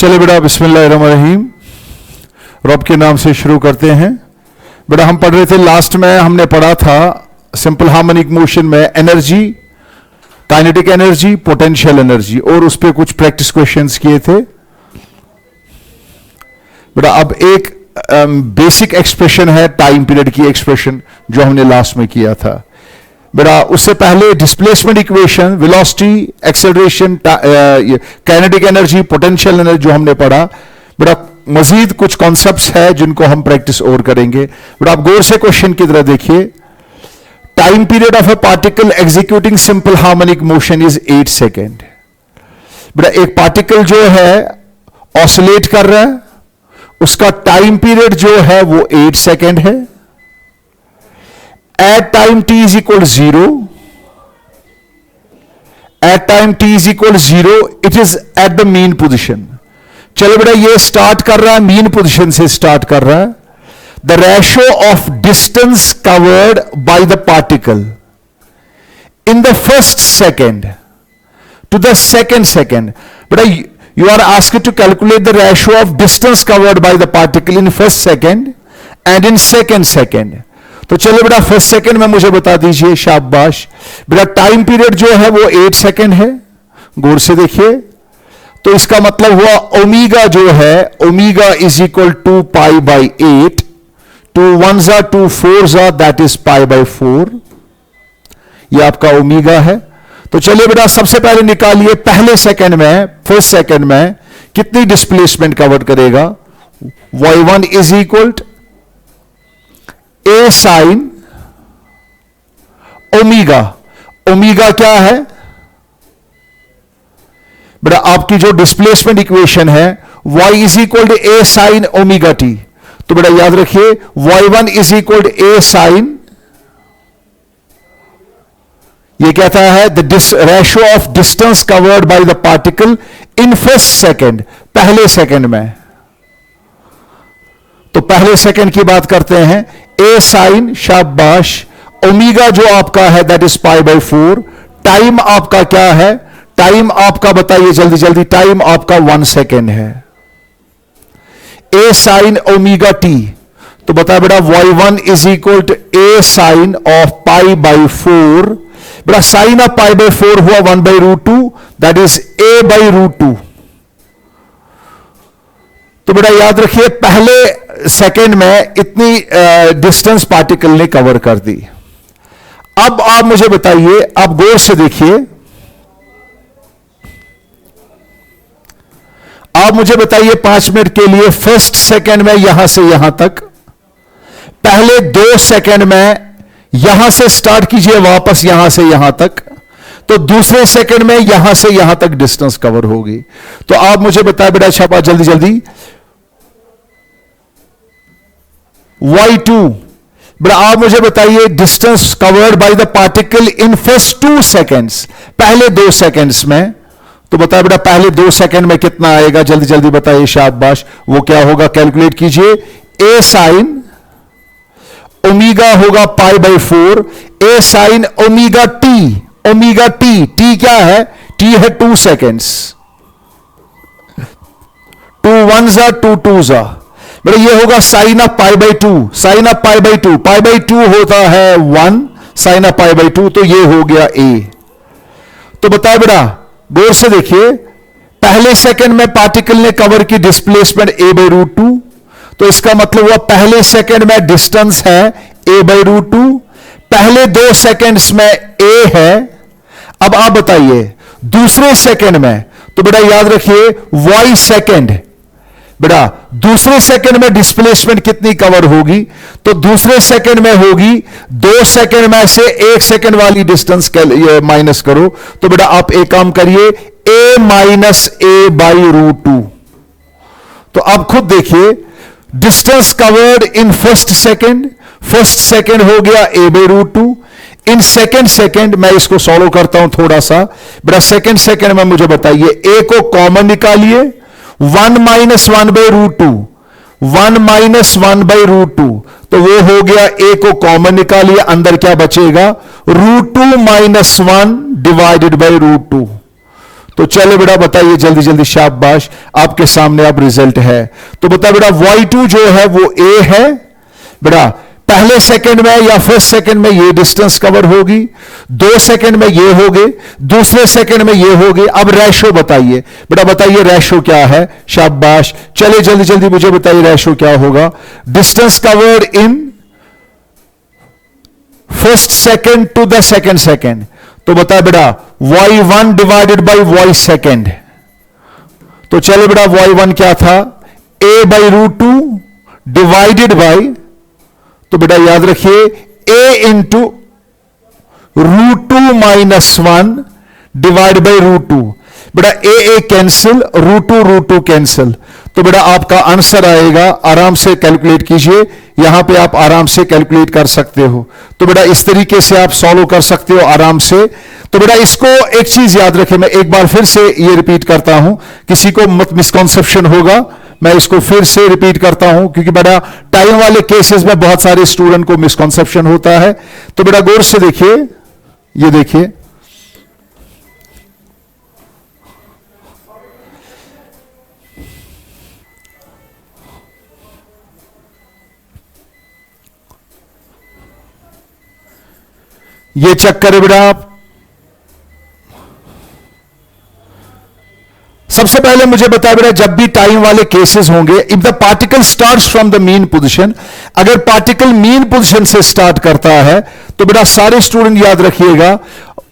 चले बेटा, बिस्मिल्लाहिर्रहमानिर्रहीम। रब के नाम से शुरू करते हैं। बेटा हम पढ़ रहे थे, लास्ट में हमने पढ़ा था सिंपल हार्मोनिक मोशन में energy, kinetic energy, potential energy, और उस पर कुछ प्रैक्टिस क्वेश्चंस किए थे। बेटा अब एक बेसिक एक्सप्रेशन है टाइम पीरियड की एक्सप्रेशन, जो हमने लास्ट में किया था। बेटा उससे पहले displacement equation, velocity, acceleration, kinetic energy, potential energy जो हमने पढ़ा। बेटा मजीद कुछ कॉन्सेप्ट्स है जिनको हम प्रैक्टिस और करेंगे। बेटा आप गौर से क्वेश्चन की तरह देखिए। Time period of A particle executing simple harmonic motion is 8 second. बेटा एक पार्टिकल जो है ऑसिलेट कर रहा है, उसका टाइम पीरियड जो है वो 8 सेकेंड है। At time t is equal 0, at time t is equal 0, it is at the mean position. चलो बेटा ये स्टार्ट कर रहा है, मीन पोजीशन से स्टार्ट कर रहा है। The ratio of distance covered by the particle in the first second to the second second. बेटा you are asked to calculate the ratio of distance covered by the particle in first second and in second second. तो चलो बेटा first second में मुझे बता दीजिए, शाबाश। बेटा टाइम पीरियड जो है वो 8 सेकंड है, गौर से देखिए। तो इसका मतलब हुआ ओमीगा जो है, omega is equal to pi by 8, 2 1 2 4 that is pi by 4। ये आपका ओमीगा है। तो चलिए बेटा सबसे पहले निकालिए, पहले सेकंड में, फर्स्ट सेकंड में कितनी डिस्प्लेसमेंट कवर करेगा। y1 is equal A sine omega. Omega क्या है बेटा, आपकी जो डिस्प्लेसमेंट इक्वेशन है, y is equal to A sine omega T. तो बेटा याद रखिए y1 is equal to A sine, ये कहता है the ratio of distance covered by the particle in first second, पहले सेकेंड में। तो पहले सेकेंड की बात करते हैं, ए साइन, शाबाश। ओमीगा जो आपका है that is pi by 4। Time आपका क्या है, टाइम आपका बताइए जल्दी जल्दी, टाइम आपका 1 सेकेंड है। ए साइन ओमीगा टी, तो बता बेटा y1 is equal to A sine of pi by 4। बेटा साइन ऑफ पाई बाई 4 हुआ 1 by root 2, that is a by root 2। तो बेटा याद रखिए पहले सेकेंड में इतनी डिस्टेंस पार्टिकल ने कवर कर दी। अब आप मुझे बताइए, आप गौर से देखिए, आप मुझे बताइए 5 मिनट के लिए, फर्स्ट सेकेंड में यहां से यहां तक, पहले 2 सेकेंड में यहां से स्टार्ट कीजिए वापस यहां से यहां तक, तो दूसरे सेकेंड में यहां से यहां तक डिस्टेंस कवर होगी। तो आप मुझे बताए बेटा, शाबाश जल्दी जल्दी, y2। बेटा आप मुझे बताइए distance covered by the particle in first 2 seconds, पहले 2 सेकेंड्स में। तो बताए बेटा पहले 2 सेकेंड में कितना आएगा, जल्दी जल्दी बताइए, शाबाश। वो क्या होगा, कैलकुलेट कीजिए। ए साइन ओमीगा होगा pi by 4, A sine omega T, omega T, T क्या है, टी है 2 सेकेंड्स, 2 1 2 2 बेटा ये होगा sine of pi by 2, sine of pi by 2, pi by 2 होता है 1, साइन ऑफ पाई बाई 2, तो ये हो गया ए। तो बताए बेटा गौर से देखिए, पहले सेकंड में पार्टिकल ने कवर की डिस्प्लेसमेंट ए बाई रूट 2, तो इसका मतलब हुआ पहले सेकंड में डिस्टेंस है ए बाई रूट 2, पहले 2 सेकेंड्स में ए है। अब आप बताइए दूसरे सेकंड में, तो बेटा याद रखिए y सेकंड, बेटा दूसरे सेकंड में डिस्प्लेसमेंट कितनी कवर होगी, तो दूसरे सेकंड में होगी 2 सेकंड में से 1 सेकंड वाली डिस्टेंस माइनस करो। तो बेटा आप एक काम करिए, a minus A by root 2। तो आप खुद देखिए, distance covered in first second, first second हो गया a by root 2। In second second मैं इसको सॉल्व करता हूं थोड़ा सा। बेटा सेकंड सेकंड में मुझे बताइए, a को कॉमन निकालिए, 1 minus 1 by root 2, 1 minus 1 by root 2, तो वो हो गया, a को कॉमन निकालिए, अंदर क्या बचेगा, root 2 minus 1 divided by root 2। तो चलो बेटा बताइए जल्दी जल्दी, शाबाश, आपके सामने अब रिजल्ट है। तो बता बेटा y2 जो है वो a है बेटा, पहले सेकंड में या फर्स्ट सेकंड में ये डिस्टेंस कवर होगी, 2 सेकंड में ये होगे, दूसरे सेकंड में ये होगे। अब रेशो बताइए बेटा, बताइए रेशो क्या है, शाबाश, चलिए जल्दी जल्दी मुझे बताइए रेशो क्या होगा। Distance covered in first second to the second second, तो बता बेटा y1 divided by y second. तो चलो बेटा y1 क्या था, a by root two divided by, तो बेटा याद रखिए a into root two minus 1 divide by root two. बेटा a cancel, root two cancel, तो बेटा आपका आंसर आएगा, आराम से कैलकुलेट कीजिए, यहां पे आप आराम से कैलकुलेट कर सकते हो। तो बेटा इस तरीके से आप सॉल्व कर सकते हो आराम से। तो बेटा इसको एक चीज याद रखें, मैं एक बार फिर से ये रिपीट करता हूं, किसी को मत मिसकॉन्सेप्शन होगा, मैं इसको फिर से रिपीट करता हूं, क्योंकि बेटा टाइम वाले केसेस में बहुत सारे स्टूडेंट को मिसकॉन्सेप्शन होता है। तो बेटा गौर से देखिए, ये देखिए, ये चेक करें बेटा आप। सबसे पहले मुझे बताया बेटा, जब भी टाइम वाले केसेस होंगे, if the particle starts from the mean position, अगर पार्टिकल मीन पोजीशन से स्टार्ट करता है तो बेटा सारे स्टूडेंट याद रखिएगा,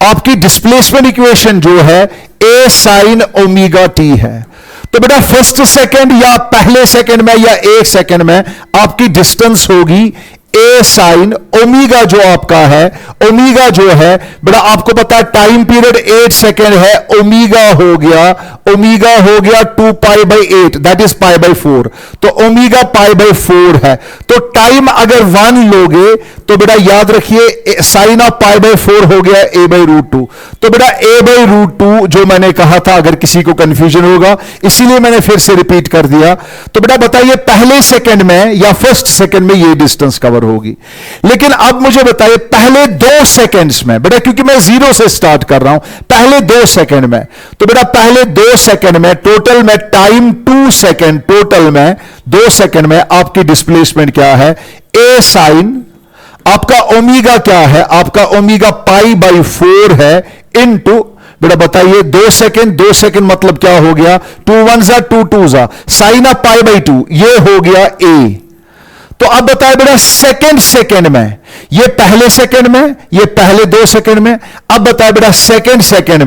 आपकी डिस्प्लेसमेंट इक्वेशन जो है ए साइन ओमेगा टी है। तो बेटा फर्स्ट सेकंड या पहले सेकंड में या एक सेकंड में आपकी डिस्टेंस होगी ए साइन ओमेगा, जो आपका है ओमेगा जो है बेटा, आपको पता है टाइम पीरियड 8 सेकेंड है, ओमेगा हो गया 2 pi by 8, that is pi by 4, तो ओमेगा पाई बाई 4 है। तो टाइम अगर 1 लोगे तो बेटा याद रखिए साइन ऑफ पाई बाई 4 हो गया ए बाई रूट टू। तो बेटा ए बाई रूट टू जो मैंने कहा था, अगर किसी को कंफ्यूजन होगा इसीलिए मैंने फिर से रिपीट कर दिया। तो बेटा बताइए पहले सेकंड में या फर्स्ट सेकंड में ये डिस्टेंस कवर होगी। लेकिन अब मुझे बताइए पहले 2 सेकंड्स में बेटा, क्योंकि मैं 0 से स्टार्ट कर रहा हूं, पहले 2 सेकंड में, तो बेटा पहले 2 सेकंड में टोटल में टाइम 2 सेकंड, टोटल में 2 सेकंड में आपकी डिस्प्लेसमेंट क्या है, ए साइन, आपका ओमेगा क्या है, आपका ओमेगा पाई बाई 4 है, इनटू बेटा बताइए 2 सेकंड मतलब क्या हो गया, 2 1 जा 2 2 जा, साइन ऑफ पाई बाई 2, ये हो गया ए। तो अब बताए बेटा सेकंड में, ये पहले सेकंड में, ये पहले 2 सेकंड में, अब बताए बेटा सेकंड सेकंड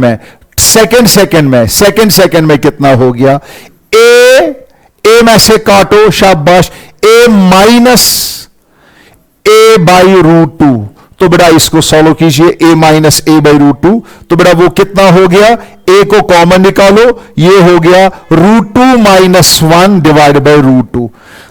में कितना हो गया, ए में से काटो, शाबाश, A minus A by root two. तो बेटा इसको सॉल्व कीजिए, A minus A by root two, तो बेटा वो कितना हो गया, ए को कॉमन निकालो, ये हो गया root two minus 1 divide by root two.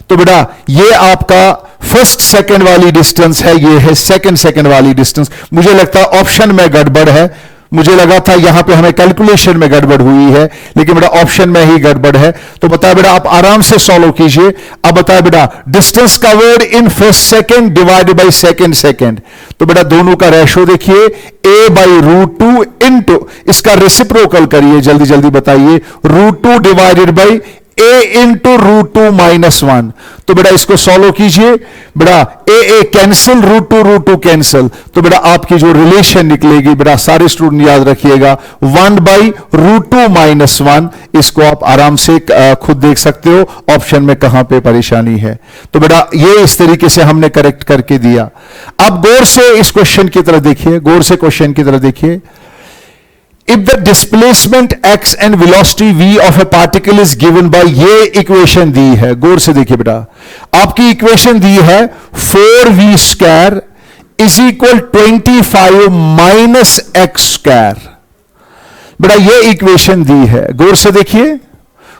तो बेटा ये आपका फर्स्ट सेकंड वाली डिस्टेंस है, ये है सेकंड वाली डिस्टेंस। मुझे लगता है ऑप्शन में गड़बड़ है, मुझे लगा था यहां पे हमें कैलकुलेशन में गड़बड़ हुई है, लेकिन बेटा ऑप्शन में ही गड़बड़ है। तो बताया बेटा आप आराम से सॉल्व कीजिए। अब बताया बेटा distance covered in first second divided by second, तो बेटा दोनों का रेशो देखिए, a by root two into, इसका रेसिप्रोकल करिए, जल्दी जल्दी बताइए, root two divided by a into root two minus 1। तो बेटा इसको सॉल्व कीजिए, बेटा a cancel, root two cancel, तो बेटा आपकी जो रिलेशन निकलेगी बेटा सारे स्टूडेंट याद रखिएगा 1 बाई रूट टू माइनस 1। इसको आप आराम से खुद देख सकते हो ऑप्शन में कहां पे परेशानी है। तो बेटा ये इस तरीके से हमने करेक्ट करके दिया। अब गौर से इस क्वेश्चन की तरफ देखिए, गौर से क्वेश्चन की तरफ देखिए। If the displacement x and velocity v of a particle is given by, ये इक्वेशन दी है, गौर से देखिए बेटा, आपकी इक्वेशन दी है 4v square is equal 25 minus x square. बेटा ये इक्वेशन दी है, गौर से देखिए,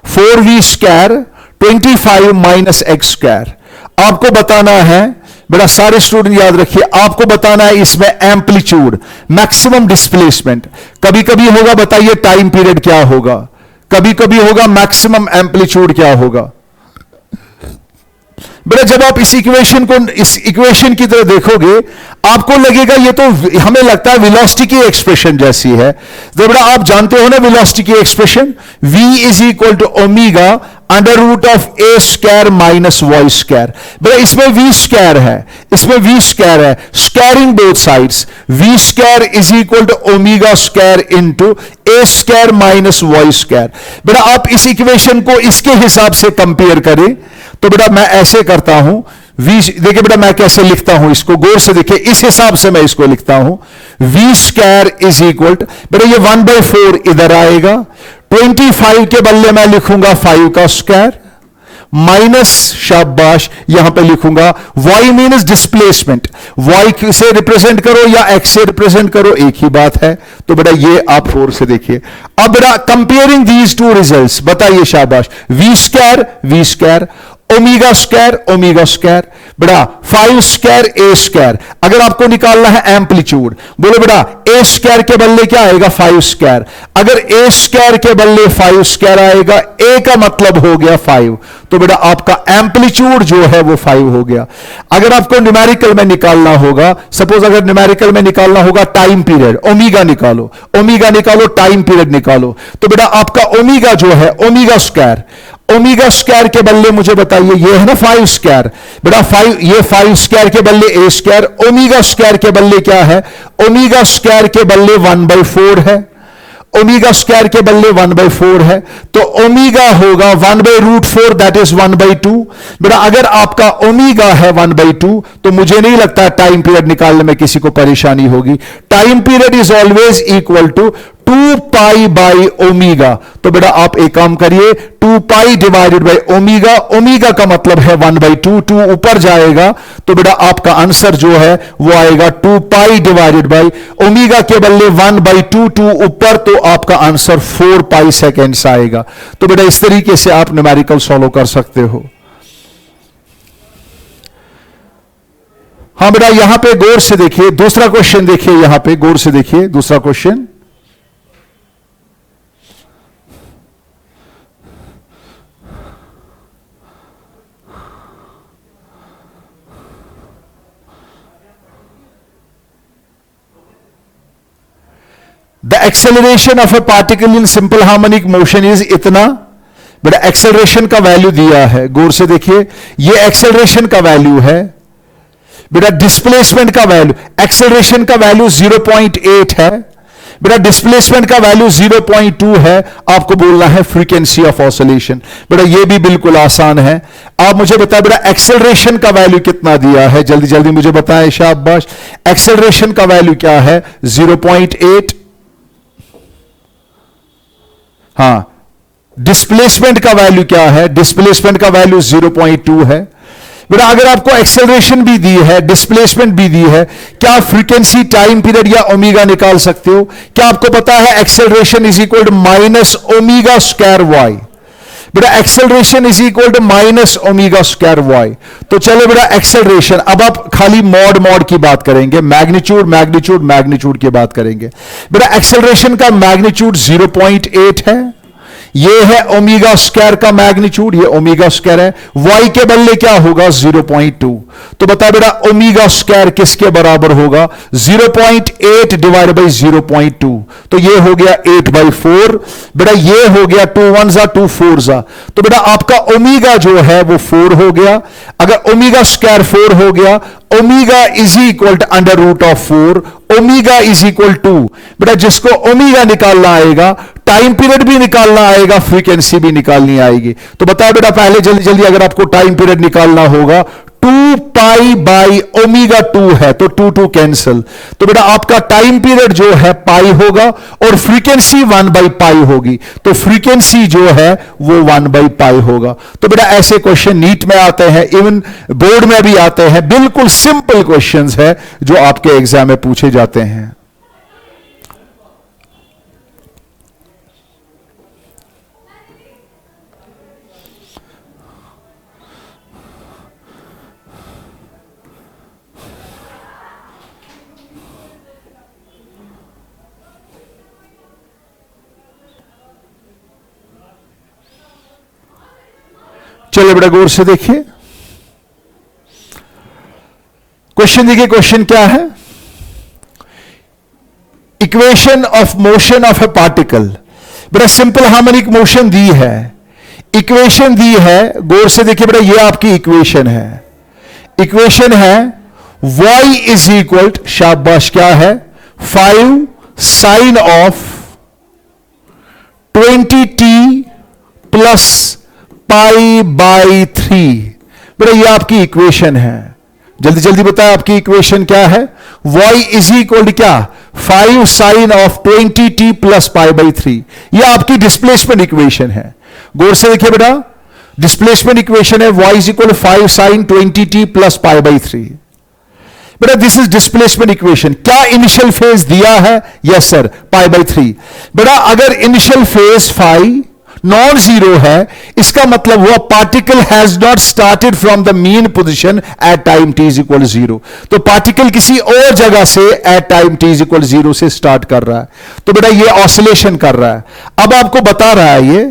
4v square 25 minus x square. आपको बताना है बेटा, सारे स्टूडेंट याद रखिए, आपको बताना है इसमें एम्पलीट्यूड, मैक्सिमम डिस्प्लेसमेंट। कभी कभी होगा, बताइए टाइम पीरियड क्या होगा, कभी कभी होगा मैक्सिमम एम्पलीट्यूड क्या होगा, बेटा जब आप इस इक्वेशन की तरह देखोगे, आपको लगेगा ये तो हमें लगता है वेलोसिटी की एक्सप्रेशन जैसी है। तो बेटा आप जानते हो ना वेलोसिटी की expression, v is equal to omega under root of a square minus y square. बेटा इसमें v स्क्वायर है, इसमें v स्क्वायर है, squaring both sides, v square is equal to omega square into a square minus y square. बेटा आप इस equation को इसके हिसाब से कंपेयर करें तो बेटा मैं ऐसे करता हूं, v देखिए बेटा मैं कैसे लिखता हूं इसको, गौर से देखिए, इस हिसाब से मैं इसको लिखता हूं, v square is equal to, बेटा ये 1/4 इधर आएगा, 25 के बदले मैं लिखूंगा 5 का स्क्वायर माइनस, शाबाश, यहां पे लिखूंगा y मीन्स डिस्प्लेसमेंट, y से रिप्रेजेंट करो या x से रिप्रेजेंट करो एक ही बात है। तो बेटा ये आप 4 से देखिए। अब बेटा कंपेयरिंग दीज टू रिजल्ट्स, बताइए शाबाश, v स्क्वायर ओमेगा स्क्वायर, बेटा 5 स्क्वायर ए स्क्वायर। अगर आपको निकालना है एम्पलीट्यूड, बोलो बेटा ए स्क्वायर के बदले क्या आएगा 5 स्क्वायर, अगर ए स्क्वायर के बदले 5 स्क्वायर आएगा, ए का मतलब हो गया 5, तो बेटा आपका एम्पलीट्यूड जो है वो 5 हो गया। अगर आपको न्यूमेरिकल में निकालना होगा, सपोज अगर न्यूमेरिकल में निकालना होगा टाइम पीरियड, ओमेगा निकालो टाइम पीरियड निकालो, तो बेटा आपका ओमेगा जो है ओमेगा स्क्वायर के बदले मुझे बताइए, ये है ना 5 स्क्वायर, बेटा 5 स्क्वायर के बदले ए स्क्वायर, ओमेगा स्क्वायर के बदले क्या है, ओमेगा स्क्वायर के बदले 1/4 है, ओमेगा स्क्वायर के बदले 1/4 है, तो ओमेगा होगा 1/√4 दैट इज 1/2। बेटा अगर आपका ओमेगा है 1/2 तो मुझे नहीं लगता टाइम पीरियड निकालने में किसी को परेशानी होगी। Time period is always equal to 2 pi by omega. तो बेटा आप एक काम करिए, 2 pi divided by omega, omega का मतलब है 1/2, 2 ऊपर जाएगा तो बेटा आपका आंसर जो है वो आएगा 2 पाई डिवाइडेड बाई ओमेगा के बदले 1/2, 2 ऊपर, तो आपका आंसर 4 पाई सेकेंड्स आएगा। तो बेटा इस तरीके से आप न्यूमेरिकल सॉल्व कर सकते हो। हाँ बेटा यहां पे गौर से देखिए, दूसरा क्वेश्चन देखिए, यहां पे गौर से देखिए दूसरा question. The acceleration of a particle in simple harmonic motion is इतना। बेटा एक्सेलरेशन का वैल्यू दिया है, गौर से देखिए, ये एक्सेलरेशन का वैल्यू है। बेटा डिस्प्लेसमेंट का वैल्यू, एक्सेलरेशन का वैल्यू 0.8 है, बेटा डिस्प्लेसमेंट का वैल्यू 0.2 है। आपको बोलना है फ्रीक्वेंसी ऑफ ऑसिलेशन। बेटा ये भी बिल्कुल आसान है। आप मुझे बताएं बेटा एक्सेलरेशन का वैल्यू कितना दिया है, जल्दी जल्दी मुझे बताएं शाबाश। एक्सेलरेशन का वैल्यू क्या है, 0.8। हां, डिस्प्लेसमेंट का वैल्यू क्या है, डिस्प्लेसमेंट का वैल्यू 0.2 है। बेटा अगर आपको एक्सेलरेशन भी दी है, डिस्प्लेसमेंट भी दी है, क्या फ्रीक्वेंसी, टाइम पीरियड या ओमेगा निकाल सकते हो? क्या आपको पता है acceleration is equal to minus omega square Y? बेटा acceleration is equal to minus omega square Y. तो चलो बेटा एक्सेलरेशन, अब आप खाली मॉड की बात करेंगे, मैग्नीट्यूड की बात करेंगे। बेटा एक्सेलरेशन का मैग्नीट्यूड 0.8 है, ये है ओमेगा स्क्वायर का मैग्नीट्यूड, ये ओमेगा स्क्वायर है, y के बदले क्या होगा 0.2। तो बता बेटा ओमेगा स्क्वायर किसके बराबर होगा, 0.8 डिवाइड बाई 0.2, तो ये हो गया 8/4। बेटा ये हो गया 2 1 2 4। तो बेटा आपका ओमेगा जो है वो 4 हो गया। अगर ओमेगा स्क्वायर 4 हो गया, omega is equal to under root of 4, omega is equal to, बेटा जिसको ओमेगा निकालना आएगा, टाइम पीरियड भी निकालना आएगा, फ्रीक्वेंसी भी निकालनी आएगी। तो बताओ बेटा पहले जल्दी जल्दी, अगर आपको टाइम पीरियड निकालना होगा, 2 पाई बाई ओमेगा 2 है तो 2 कैंसिल, तो बेटा आपका टाइम पीरियड जो है पाई होगा और फ्रीक्वेंसी 1/पाई होगी, तो फ्रीक्वेंसी जो है वो 1/पाई होगा। तो बेटा ऐसे क्वेश्चन नीट में आते हैं, इवन बोर्ड में भी आते हैं, बिल्कुल सिंपल क्वेश्चंस है जो आपके एग्जाम में पूछे जाते हैं। चलिए बेटा गौर से देखिए, क्वेश्चन देखिए, क्वेश्चन क्या है? Equation of motion of A particle. बड़ा सिंपल हार्मोनिक मोशन दी है, इक्वेशन दी है, गौर से देखिए बेटा, ये आपकी इक्वेशन है। इक्वेशन है y इज इक्वल, शाबाश, क्या है? 5 sine of 20t plus pi by 3। बेटा ये आपकी इक्वेशन है, जल्दी जल्दी बताया आपकी इक्वेशन क्या है? y इज इक्वल क्या? 5 sine of 20t plus pi by 3। यह आपकी डिस्प्लेसमेंट इक्वेशन है। गौर से देखिए बेटा, डिस्प्लेसमेंट इक्वेशन है y is equal 5 sine 20t plus pi by 3। बेटा दिस इज डिस्प्लेसमेंट इक्वेशन। क्या इनिशियल फेज दिया है? Yes sir, pi by 3। बेटा अगर initial phase phi non zero है, इसका मतलब हुआ particle has not started from the mean position at time t is equal 0। तो पार्टिकल किसी और जगह से at time t is equal 0 से स्टार्ट कर रहा है, तो बेटा ये ऑसिलेशन कर रहा है। अब आपको बता रहा है ये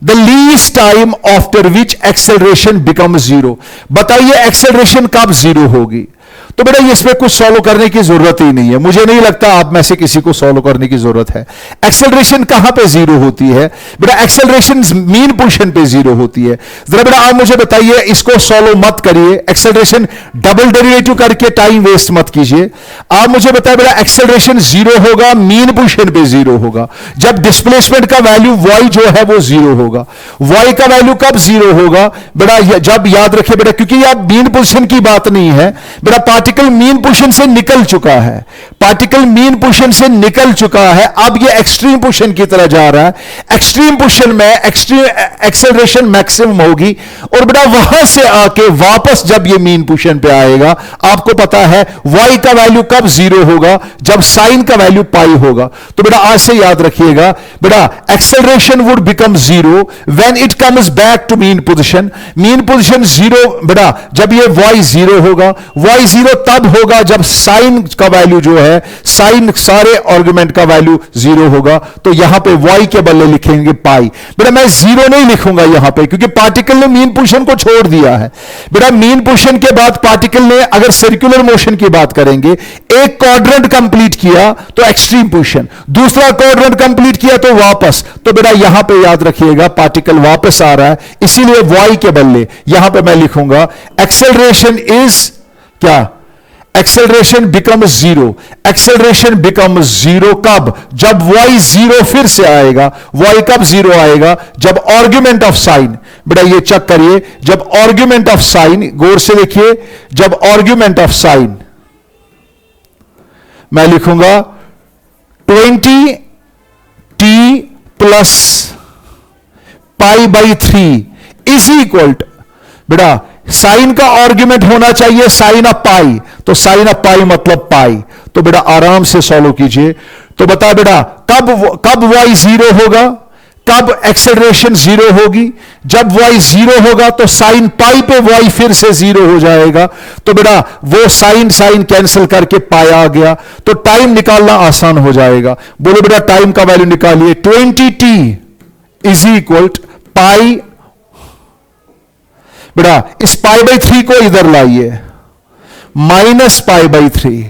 the least time after which acceleration become 0। बताइए एक्सेलरेशन कब 0 होगी? तो बेटा ये इसमें कुछ सॉल्व करने की जरूरत ही नहीं है, मुझे नहीं लगता आप में से किसी को सॉल्व करने की जरूरत है। एक्सेलरेशन कहां पे 0 होती है? बेटा एक्सेलरेशन मीन पोजीशन पे 0 होती है। जरा बेटा आप मुझे बताइए, इसको सॉल्व मत करिए, एक्सेलरेशन डबल डेरिवेटिव करके टाइम वेस्ट मत कीजिए। आप मुझे बताइए बेटा, एक्सेलरेशन 0 होगा, मीन पोजीशन पे 0 होगा जब डिस्प्लेसमेंट का वैल्यू y जो है वो 0 होगा। y का वैल्यू कब 0 होगा? बेटा जब, याद रखिए बेटा, क्योंकि यह मीन पोजीशन की बात नहीं है बेटा, पार्टिकल मीन पोजीशन से निकल चुका है, पार्टिकल मीन पोजीशन से निकल चुका है, अब ये एक्सट्रीम पोजीशन की तरह जा रहा है। एक्सट्रीम पोजीशन में एक्सट्रीम एक्सेलरेशन मैक्सिमम होगी, और बेटा वहां से आके वापस जब ये मीन पोजीशन पे आएगा, आपको पता है y का वैल्यू कब 0 होगा? जब साइन का वैल्यू पाई होगा। तो बेटा आज से याद रखिएगा बेटा, acceleration would become 0 when it comes back to mean position. Mean position 0 बेटा, जब ये y 0 होगा, y 0 तब होगा जब साइन का वैल्यू जो है, साइन सारे आर्गुमेंट का वैल्यू 0 होगा। तो यहां पे y के बदले लिखेंगे पाई। बेटा मैं 0 नहीं लिखूंगा यहां पे, क्योंकि पार्टिकल ने मीन पोजीशन को छोड़ दिया है। बेटा मीन पोजीशन के बाद पार्टिकल ने, अगर सर्कुलर मोशन की बात करेंगे, एक क्वाड्रेंट कंप्लीट किया तो एक्सट्रीम पोजीशन, दूसरा क्वाड्रेंट कंप्लीट किया तो वापस। तो बेटा यहां पे याद रखिएगा पार्टिकल वापस आ रहा है, इसीलिए y के बदले यहां पे मैं लिखूंगा एक्सेलरेशन इज क्या? Acceleration become 0। एक्सेलरेशन बिकम 0 कब? जब y 0 फिर से आएगा। y कब 0 आएगा? जब आर्गुमेंट ऑफ साइन, बेटा ये चेक करिए, जब आर्गुमेंट ऑफ साइन, गौर से देखिए, जब आर्गुमेंट ऑफ साइन मैं लिखूंगा 20t plus pi by 3 is equal, बेटा साइन का आर्गुमेंट होना चाहिए साइन ऑफ पाई, तो साइन ऑफ पाई मतलब पाई। तो बेटा आराम से सॉल्व कीजिए। तो बता बेटा कब y 0 होगा? कब एक्सेलरेशन 0 होगी? जब y 0 होगा तो साइन पाई पे y फिर से 0 हो जाएगा। तो बेटा वो साइन साइन कैंसिल करके पाई आ गया, तो टाइम निकालना आसान हो जाएगा। बोलो बेटा टाइम का वैल्यू निकालिए। 20t इज इक्वल पाई, बेटा इस पाई बाई 3 को इधर लाइए, माइनस पाई बाई 3।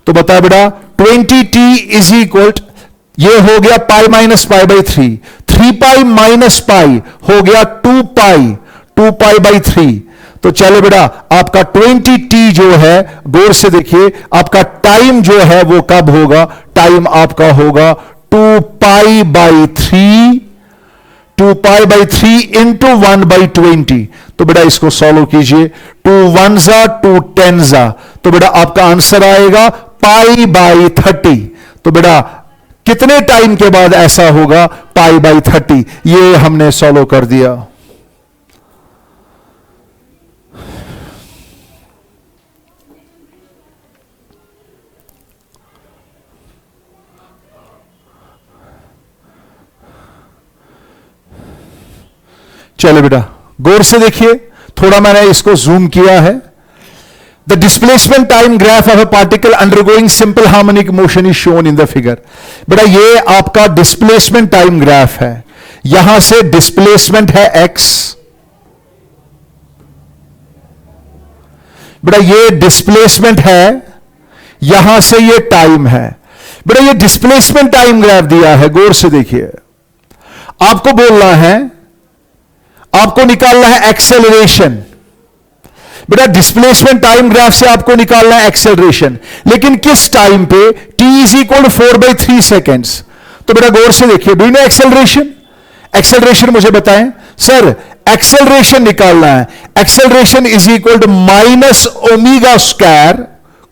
तो बता बेटा 20t इज इक्वल, ये हो गया pi minus pi by 3 pi minus pi हो गया 2 पाई बाई 3। तो चलो बेटा आपका 20t जो है, गौर से देखिए, आपका टाइम जो है वो कब होगा? टाइम आपका होगा 2 पाई बाई 3 इंटू 1 बाई 20। तो बेटा इसको सॉल्व कीजिए, 2 1 2 10। तो बेटा आपका आंसर आएगा पाई बाई 30। तो बेटा कितने टाइम के बाद ऐसा होगा? Pi by 30। ये हमने सॉल्व कर दिया। चलो बेटा गौर से देखिए, थोड़ा मैंने इसको जूम किया है। The displacement time graph of a particle undergoing simple harmonic motion is shown in the figure. बेटा ये आपका डिस्प्लेसमेंट टाइम ग्राफ है, यहां से डिस्प्लेसमेंट है x, बेटा ये डिस्प्लेसमेंट है, यहां से ये टाइम है। बेटा ये डिस्प्लेसमेंट टाइम ग्राफ दिया है, गौर से देखिए। आपको बोलना है, आपको निकालना है एक्सेलरेशन। बेटा डिस्प्लेसमेंट टाइम ग्राफ से आपको निकालना है एक्सेलरेशन, लेकिन किस टाइम पे? t is equal 4/3 seconds. तो बेटा गौर से देखिए, do you know acceleration? Acceleration मुझे बताएं सर। एक्सेलरेशन निकालना है, acceleration is equal to minus omega square,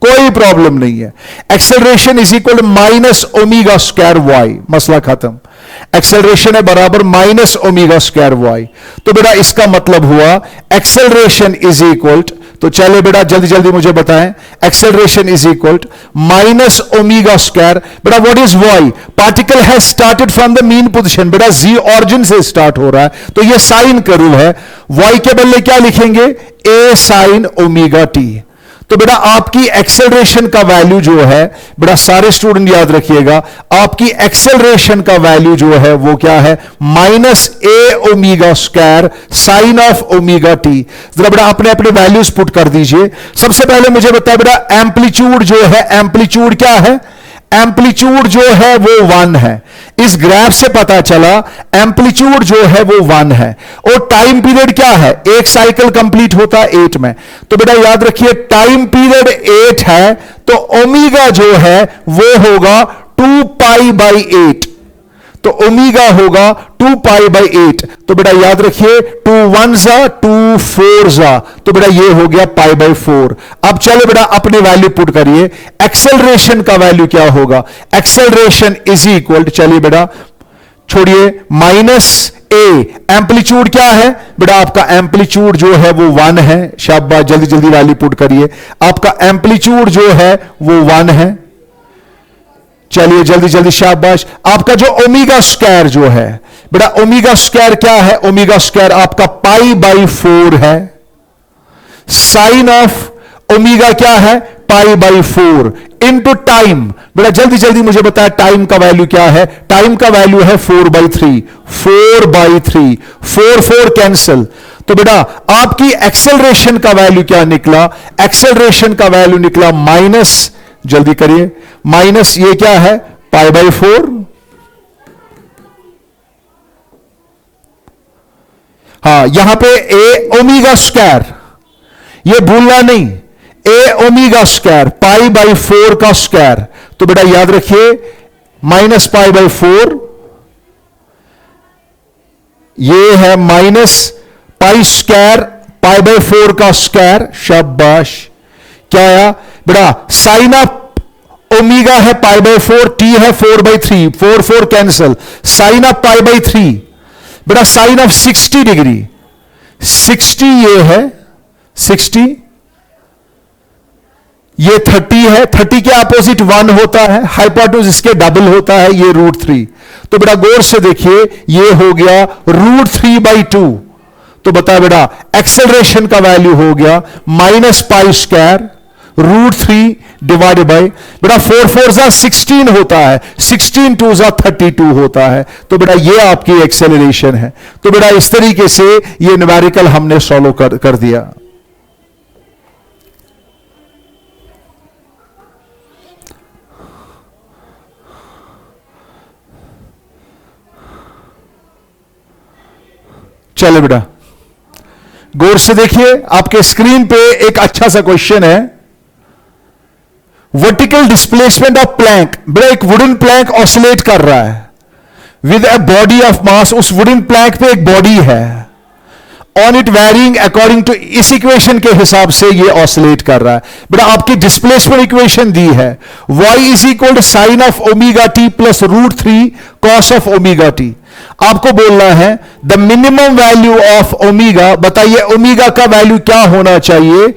कोई प्रॉब्लम नहीं है। Acceleration is equal to minus omega square y, मसला खत्म। एक्सेलरेशन है बराबर माइनस ओमेगा स्क्वायर वाई। तो बेटा इसका मतलब हुआ एक्सेलरेशन इज इक्वल, तो चले बेटा जल्दी जल्दी मुझे बताएं, acceleration is equal minus omega square. बेटा what is Y? Particle has started from the mean position. बेटा जी ऑरिजिन से स्टार्ट हो रहा है, तो ये साइन कर्व है। वाई के बदले क्या लिखेंगे? ए साइन ओमेगा टी। तो बेटा आपकी एक्सेलरेशन का वैल्यू जो है, बेटा सारे स्टूडेंट याद रखिएगा, आपकी एक्सेलरेशन का वैल्यू जो है वो क्या है? Minus A omega square sine of omega T. जरा बेटा अपने अपने वैल्यूज पुट कर दीजिए। सबसे पहले मुझे बताया बेटा एम्पलीट्यूड जो है, एम्पलीट्यूड क्या है? एम्पलीट्यूड जो है वो 1 है। इस ग्राफ से पता चला एम्पलीट्यूड जो है वो 1 है। और टाइम पीरियड क्या है? एक साइकिल कंप्लीट होता है 8 में। तो बेटा याद रखिए टाइम पीरियड 8 है, तो ओमेगा जो है वो होगा 2π/8। तो ओमेगा होगा 2π/8। तो बेटा याद रखिए 2 1s 2 4s, तो बेटा ये हो गया π/4। अब चलो बेटा अपने वैल्यू पुट करिए। एक्सेलरेशन का वैल्यू क्या होगा? एक्सेलरेशन इज इक्वल, चलिए बेटा छोड़िए, माइनस ए। एम्पलीट्यूड क्या है? बेटा आपका एम्पलीट्यूड जो है वो 1 है। शाबाश, जल्दी जल्दी वैल्यू पुट करिए। आपका एम्पलीट्यूड जो है वो 1 है। चलिए जल्दी जल्दी, शाबाश। आपका जो ओमेगा स्क्वायर जो है, बेटा ओमेगा स्क्वायर क्या है? ओमेगा स्क्वायर आपका π/4 है। साइन ऑफ ओमेगा क्या है? π/4 इंटू टाइम। बेटा जल्दी जल्दी मुझे बताया टाइम का वैल्यू क्या है? टाइम का वैल्यू है 4/3। 4/3, 4 4 कैंसिल। तो बेटा आपकी एक्सेलरेशन का वैल्यू क्या निकला? एक्सेलरेशन का वैल्यू निकला माइनस, जल्दी करिए, माइनस ये क्या है? π/4। हां यहां पे ए ओमेगा स्क्वायर, ये भूलना नहीं, ए ओमेगा स्क्वायर π/4 का स्क्वायर। तो बेटा याद रखिए माइनस π/4, ये है माइनस पाई स्क्वायर π/4 का स्क्वायर। शाबाश, क्या आया बेटा? साइन ऑफ ओमेगा है π/4, टी है 4/3, 4 4 कैंसिल। साइन ऑफ π/3 बेटा साइन ऑफ 60 डिग्री, 60 ये है 60, ये 30 है। 30 के अपोजिट 1 होता है, हाइपोटेन्यूज इसके डबल होता है, ये √3। तो बेटा गौर से देखिए ये हो गया √3/2। तो बता बेटा एक्सेलरेशन का वैल्यू हो गया minus pi square √3 divided by, बेटा 4 4 16 होता है, 16 2 32 होता है। तो बेटा ये आपकी एक्सेलरेशन है। तो बेटा इस तरीके से ये न्यूमेरिकल हमने सॉल्व कर दिया। चलो बेटा गौर से देखिए, आपके स्क्रीन पे एक अच्छा सा क्वेश्चन है। Vertical displacement of plank. बेटा एक वुडन प्लैंक ऑसिलेट कर रहा है with a body of mass. उस वुडन प्लैंक पे एक बॉडी है, on it varying according to, इस इक्वेशन के हिसाब से ये ऑसिलेट कर रहा है। बेटा आपकी डिस्प्लेसमेंट इक्वेशन दी है, y is equal to sine of omega t plus √3 cos of omega t. आपको बोलना है the minimum value of omega. बताइए ओमेगा का वैल्यू क्या होना चाहिए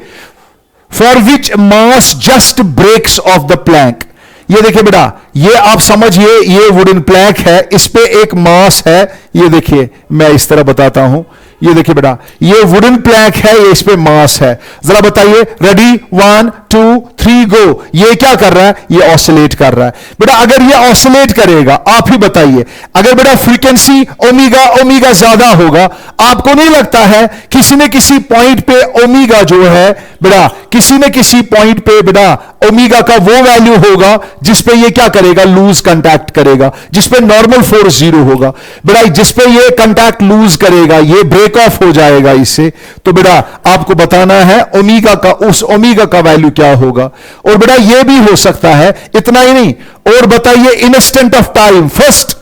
for which mass just breaks off the plank. ये देखिए बेटा, ये आप समझिए, ये वुडन प्लैंक है, इस पे एक मास है। ये देखिए मैं इस तरह बताता हूं, ये देखिए बेटा, ये वुडन प्लैंक है, ये इस पे मास है। जरा बताइए, रेडी, 1 2 3 गो। ये क्या कर रहा है? ये ऑसिलेट कर रहा है। बेटा अगर ये ऑसिलेट करेगा, आप ही बताइए, अगर बेटा फ्रीक्वेंसी ओमेगा ओमेगा ज्यादा होगा, आपको नहीं लगता है किसी न किसी पॉइंट पे ओमेगा जो है बेटा, किसी न किसी पॉइंट पे बेटा ओमेगा का वो वैल्यू होगा जिसपे ये क्या करेगा? लूज कांटेक्ट करेगा, जिसपे नॉर्मल फोर्स 0 होगा। बेटा जिसपे ये कांटेक्ट लूज करेगा, ये ब्रेक ऑफ हो जाएगा इससे, तो बेटा आपको बताना है ओमेगा का, उस ओमेगा का वैल्यू क्या होगा। और बेटा ये भी हो सकता है, इतना ही नहीं, और बताइए इंस्टेंट ऑफ टाइम, फर्स्ट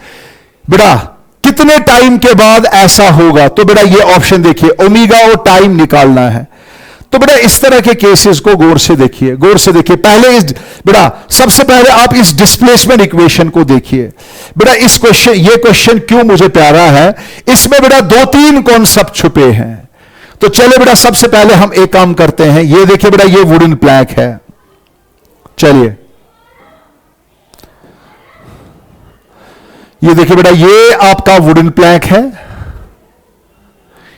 बेटा कितने टाइम के बाद ऐसा होगा? तो बेटा ये ऑप्शन देखिए, ओमेगा और टाइम निकालना है। तो बेटा इस तरह के केसेस को गौर से देखिए, गौर से देखिए। पहले इस बेटा सबसे पहले आप इस डिस्प्लेसमेंट इक्वेशन को देखिए। बेटा इस क्वेश्चन, ये क्वेश्चन क्यों मुझे प्यारा है, इसमें बेटा 2-3 कॉन्सेप्ट छुपे हैं। तो चले बेटा सबसे पहले हम एक काम करते हैं। ये देखिए बेटा, ये वुडन प्लैंक है, चलिए ये देखिए बेटा, ये आपका वुडन प्लैंक है,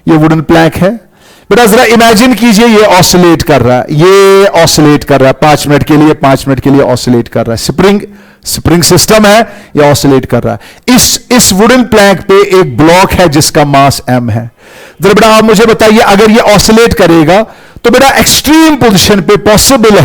ये वुडन प्लैंक है। बेटा जरा इमेजिन कीजिए, ये ऑसिलेट कर रहा है, ये ऑसिलेट कर रहा है 5 मिनट के लिए, 5 मिनट के लिए ऑसिलेट कर रहा है। स्प्रिंग सिस्टम है, ये ऑसिलेट कर रहा है। इस वुडन प्लैंक पे एक ब्लॉक है जिसका मास m है। जरा बेटा आप मुझे बताइए, अगर ये ऑसिलेट करेगा तो बेटा एक्सट्रीम पोजीशन पे पॉसिबल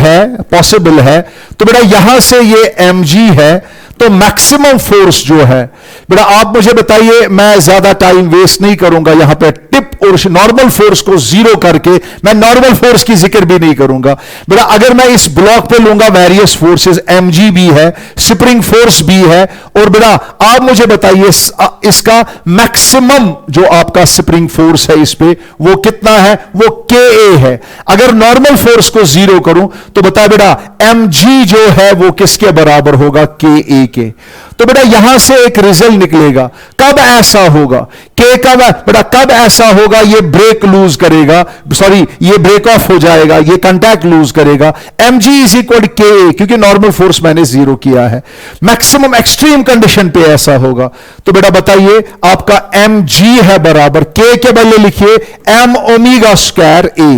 है, तो बेटा यहां से ये mg है, तो मैक्सिमम फोर्स जो है बेटा, आप मुझे बताइए, मैं ज्यादा टाइम वेस्ट नहीं करूंगा यहां पे, टिप और नॉर्मल फोर्स को 0 करके, मैं नॉर्मल फोर्स की जिक्र भी नहीं करूंगा बेटा। अगर मैं इस ब्लॉक पे लूंगा वेरियस फोर्सेस, mg भी है, स्प्रिंग फोर्स भी है, और बेटा आप मुझे बताइए इसका मैक्सिमम जो आपका स्प्रिंग फोर्स है इस पे, वो कितना है? वो ka है। अगर नॉर्मल फोर्स को 0 करूं तो बता बेटा mg जो है वो किसके बराबर होगा? ka के। तो बेटा यहां से एक रिजल्ट निकलेगा। कब ऐसा होगा? के कब बेटा, कब ऐसा होगा? ये ब्रेक लूज करेगा, सॉरी ये ब्रेक ऑफ हो जाएगा, ये कांटेक्ट लूज करेगा। mg इज इक्वल के, क्योंकि नॉर्मल फोर्स मैंने 0 किया है। मैक्सिमम एक्सट्रीम कंडीशन पे ऐसा होगा। तो बेटा बताइए, आपका mg है बराबर, के बदले लिखिए m ओमेगा स्क्वायर a।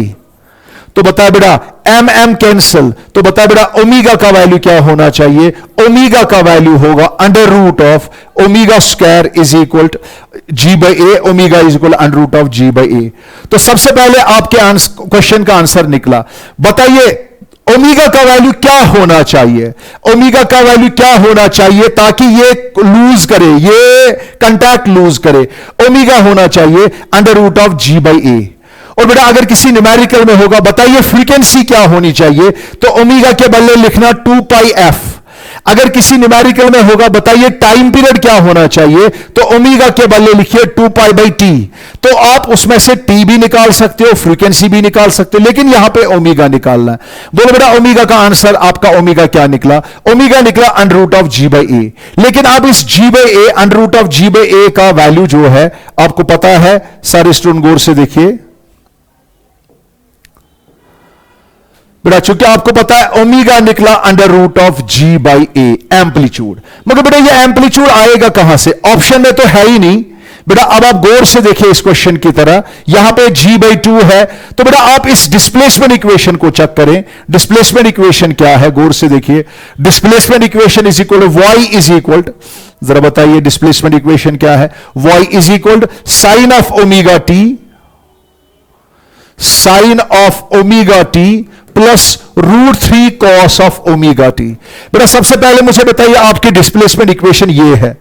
तो बता बेटा m कैंसिल, तो बता बेटा ओमेगा का वैल्यू क्या होना चाहिए? ओमेगा का वैल्यू होगा under root of omega square is equal g by A, omega is equal under root of g by A. तो सबसे पहले आपके क्वेश्चन का आंसर निकला। बताइए ओमेगा का वैल्यू क्या होना चाहिए? ओमेगा का वैल्यू क्या होना चाहिए ताकि ये लूज करे, ये कांटेक्ट लूज करे? ओमेगा होना चाहिए under root of g by A. और बेटा अगर किसी न्यूमेरिकल में होगा, बताइए फ्रीक्वेंसी क्या होनी चाहिए? तो ओमेगा के बदले लिखना 2 पाई f। अगर किसी न्यूमेरिकल में होगा, बताइए टाइम पीरियड क्या होना चाहिए? तो ओमेगा के बदले लिखिए 2 पाई बाई टी। तो आप उसमें से टी भी निकाल सकते हो, फ्रीक्वेंसी भी निकाल सकते हो, लेकिन यहां पे ओमेगा निकालना है। बोलो बेटा ओमेगा का आंसर, आपका ओमेगा क्या निकला? ओमेगा निकला under root of g by A. लेकिन आप इस g by A, under root of g by A का वैल्यू जो है आपको पता है, सारे स्टूडेंट गौर से देखिए बेटा, चूंकि आपको पता है ओमेगा निकला under root of g by a, amplitude. मगर बेटा ये एम्पलीट्यूड आएगा कहां से? ऑप्शन में तो है ही नहीं बेटा। अब आप गौर से देखिए इस क्वेश्चन की तरह, यहां पे g बाई 2 है, तो बेटा आप इस डिस्प्लेसमेंट इक्वेशन को चेक करें। डिस्प्लेसमेंट इक्वेशन क्या है? गौर से देखिए, displacement equation is equal y is equal, जरा बताइए डिस्प्लेसमेंट इक्वेशन क्या है? y is equal sine of omega t, sine of omega t plus √3 cos of omega t. बेटा सबसे पहले मुझे बताइए, आपकी डिस्प्लेसमेंट इक्वेशन ये है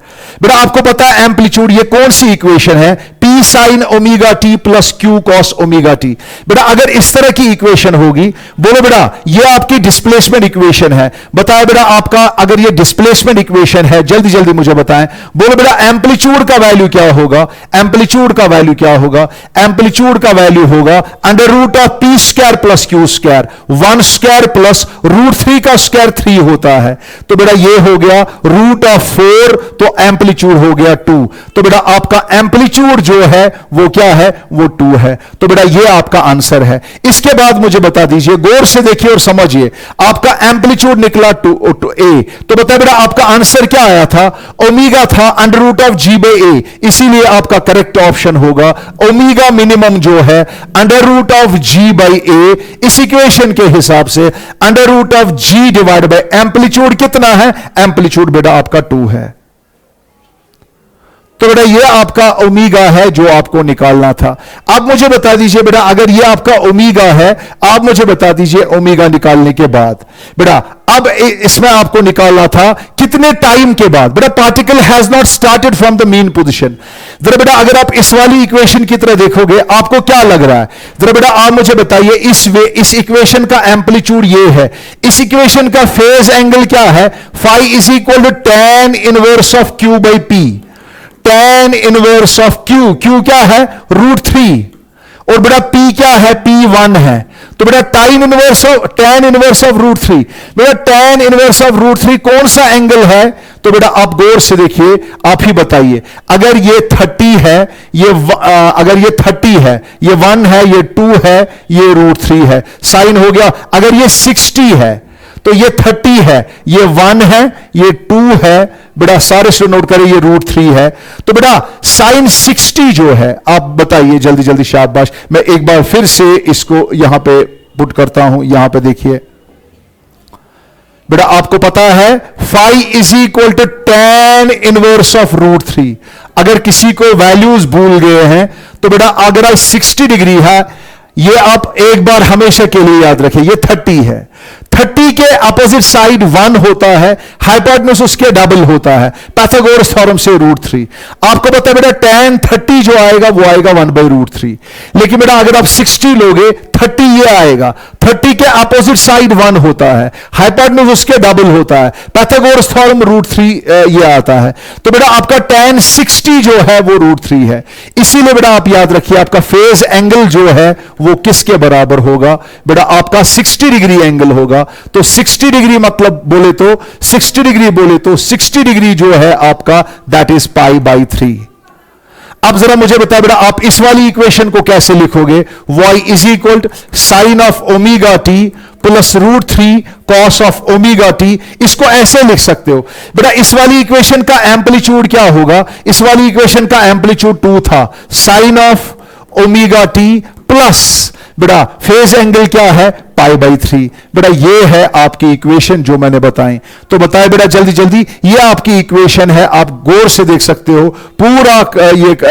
बेटा। आपको पता है एम्पलीट्यूड, ये कौन सी इक्वेशन है? P sine omega t plus Q cos omega t. बेटा अगर इस तरह की इक्वेशन होगी, बोलो बेटा ये आपकी डिस्प्लेसमेंट इक्वेशन है। बताया बेटा आपका, अगर ये डिस्प्लेसमेंट इक्वेशन है, जल्दी जल्दी मुझे बताएं। बोलो बेटा एम्पलीट्यूड का वैल्यू क्या होगा? एम्पलीट्यूड का वैल्यू क्या होगा? एम्पलीट्यूड का वैल्यू होगा under root of P square plus Q square, 1 square plus √3 का स्क्वायर 3 होता है। तो बेटा ये हो गया रूट ऑफ 4, तो एम्पलीट्यूड हो गया 2। तो बेटा आपका एम्पलीट्यूड जो है वो क्या है, वो 2 है। तो बेटा ये आपका आंसर है। इसके बाद मुझे बता दीजिए, गौर से देखिए और समझिए, आपका एम्पलीट्यूड निकला टू ए, तो बताए बेटा आपका आंसर क्या आया था, ओमेगा था under root of G by A, इसीलिए आपका करेक्ट ऑप्शन होगा ओमेगा मिनिमम जो है under root of G by A. इस इक्वेशन के हिसाब से under root of G divide by amplitude कितना है, एम्पलीट्यूड बेटा आपका 2 है। तो बेटा ये आपका ओमेगा है जो आपको निकालना था। अब मुझे बता दीजिए बेटा, अगर ये आपका ओमेगा है, आप मुझे बता दीजिए ओमेगा निकालने के बाद बेटा, अब इसमें आपको निकालना था कितने टाइम के बाद। बेटा particle has not started from the mean position. जरा बेटा अगर आप इस वाली इक्वेशन की तरह देखोगे, आपको क्या लग रहा है, जरा बेटा आप मुझे बताइए, इस इक्वेशन का एम्पलीट्यूड ये है, इस इक्वेशन का फेज एंगल क्या है, phi is equal to tan inverse of Q by P. tan inverse of Q, Q क्या है, √3, और बेटा P क्या है, P1 है। तो बेटा tan इनवर्स ऑफ √3, बेटा tan इनवर्स ऑफ √3 कौन सा एंगल है, तो बेटा आप गौर से देखिए, आप ही बताइए। अगर ये 30 है, अगर ये 30 है, ये 1 है, ये 2 है, ये √3 है, साइन हो गया। अगर ये 60 है तो ये 30 है, ये 1 है, ये 2 है, बेटा सारे से नोट करें, ये √3 है। तो बेटा साइन 60 जो है, आप बताइए जल्दी जल्दी, शाबाश। मैं एक बार फिर से इसको यहां पे पुट करता हूं, यहां पे देखिए बेटा, आपको पता है phi is equal to tan inverse of √3। अगर किसी को वैल्यूज भूल गए हैं तो बेटा अगर 60 डिग्री है, ये आप एक बार हमेशा के लिए याद रखें, ये 30 है, 30 के अपोजिट साइड 1 होता है, हाइपोटेन्यूज उसके डबल होता है, पाइथागोरस थ्योरम से √3। आपको पता है बेटा tan 30 जो आएगा वो आएगा 1/√3। लेकिन बेटा अगर आप 60 लोगे, 30 ये आएगा, 30 के अपोजिट साइड 1 होता है, हाइपोटेन्यूज उसके डबल होता है, पाइथागोरस थ्योरम √3 ये आता है। तो बेटा आपका tan 60 जो है वो √3 है। इसीलिए बेटा आप याद रखिए, आपका फेज एंगल जो है वो किसके बराबर होगा, बेटा आपका 60 डिग्री एंगल होगा। तो 60 डिग्री मतलब बोले तो 60 डिग्री बोले तो 60 डिग्री जो है आपका, दैट इज π/3। अब जरा मुझे बताया बेटा, आप इस वाली इक्वेशन को कैसे लिखोगे, y is equal sine of omega t plus √3 cos of omega t. इसको ऐसे लिख सकते हो बेटा, इस वाली इक्वेशन का एम्पलीट्यूड क्या होगा, इस वाली इक्वेशन का एम्पलीट्यूड 2 था, sine of omega t plus बेटा फेज एंगल क्या है, π/3। बेटा ये है आपकी इक्वेशन जो मैंने बताई। तो बताए बेटा जल्दी जल्दी, ये आपकी इक्वेशन है, आप गौर से देख सकते हो, पूरा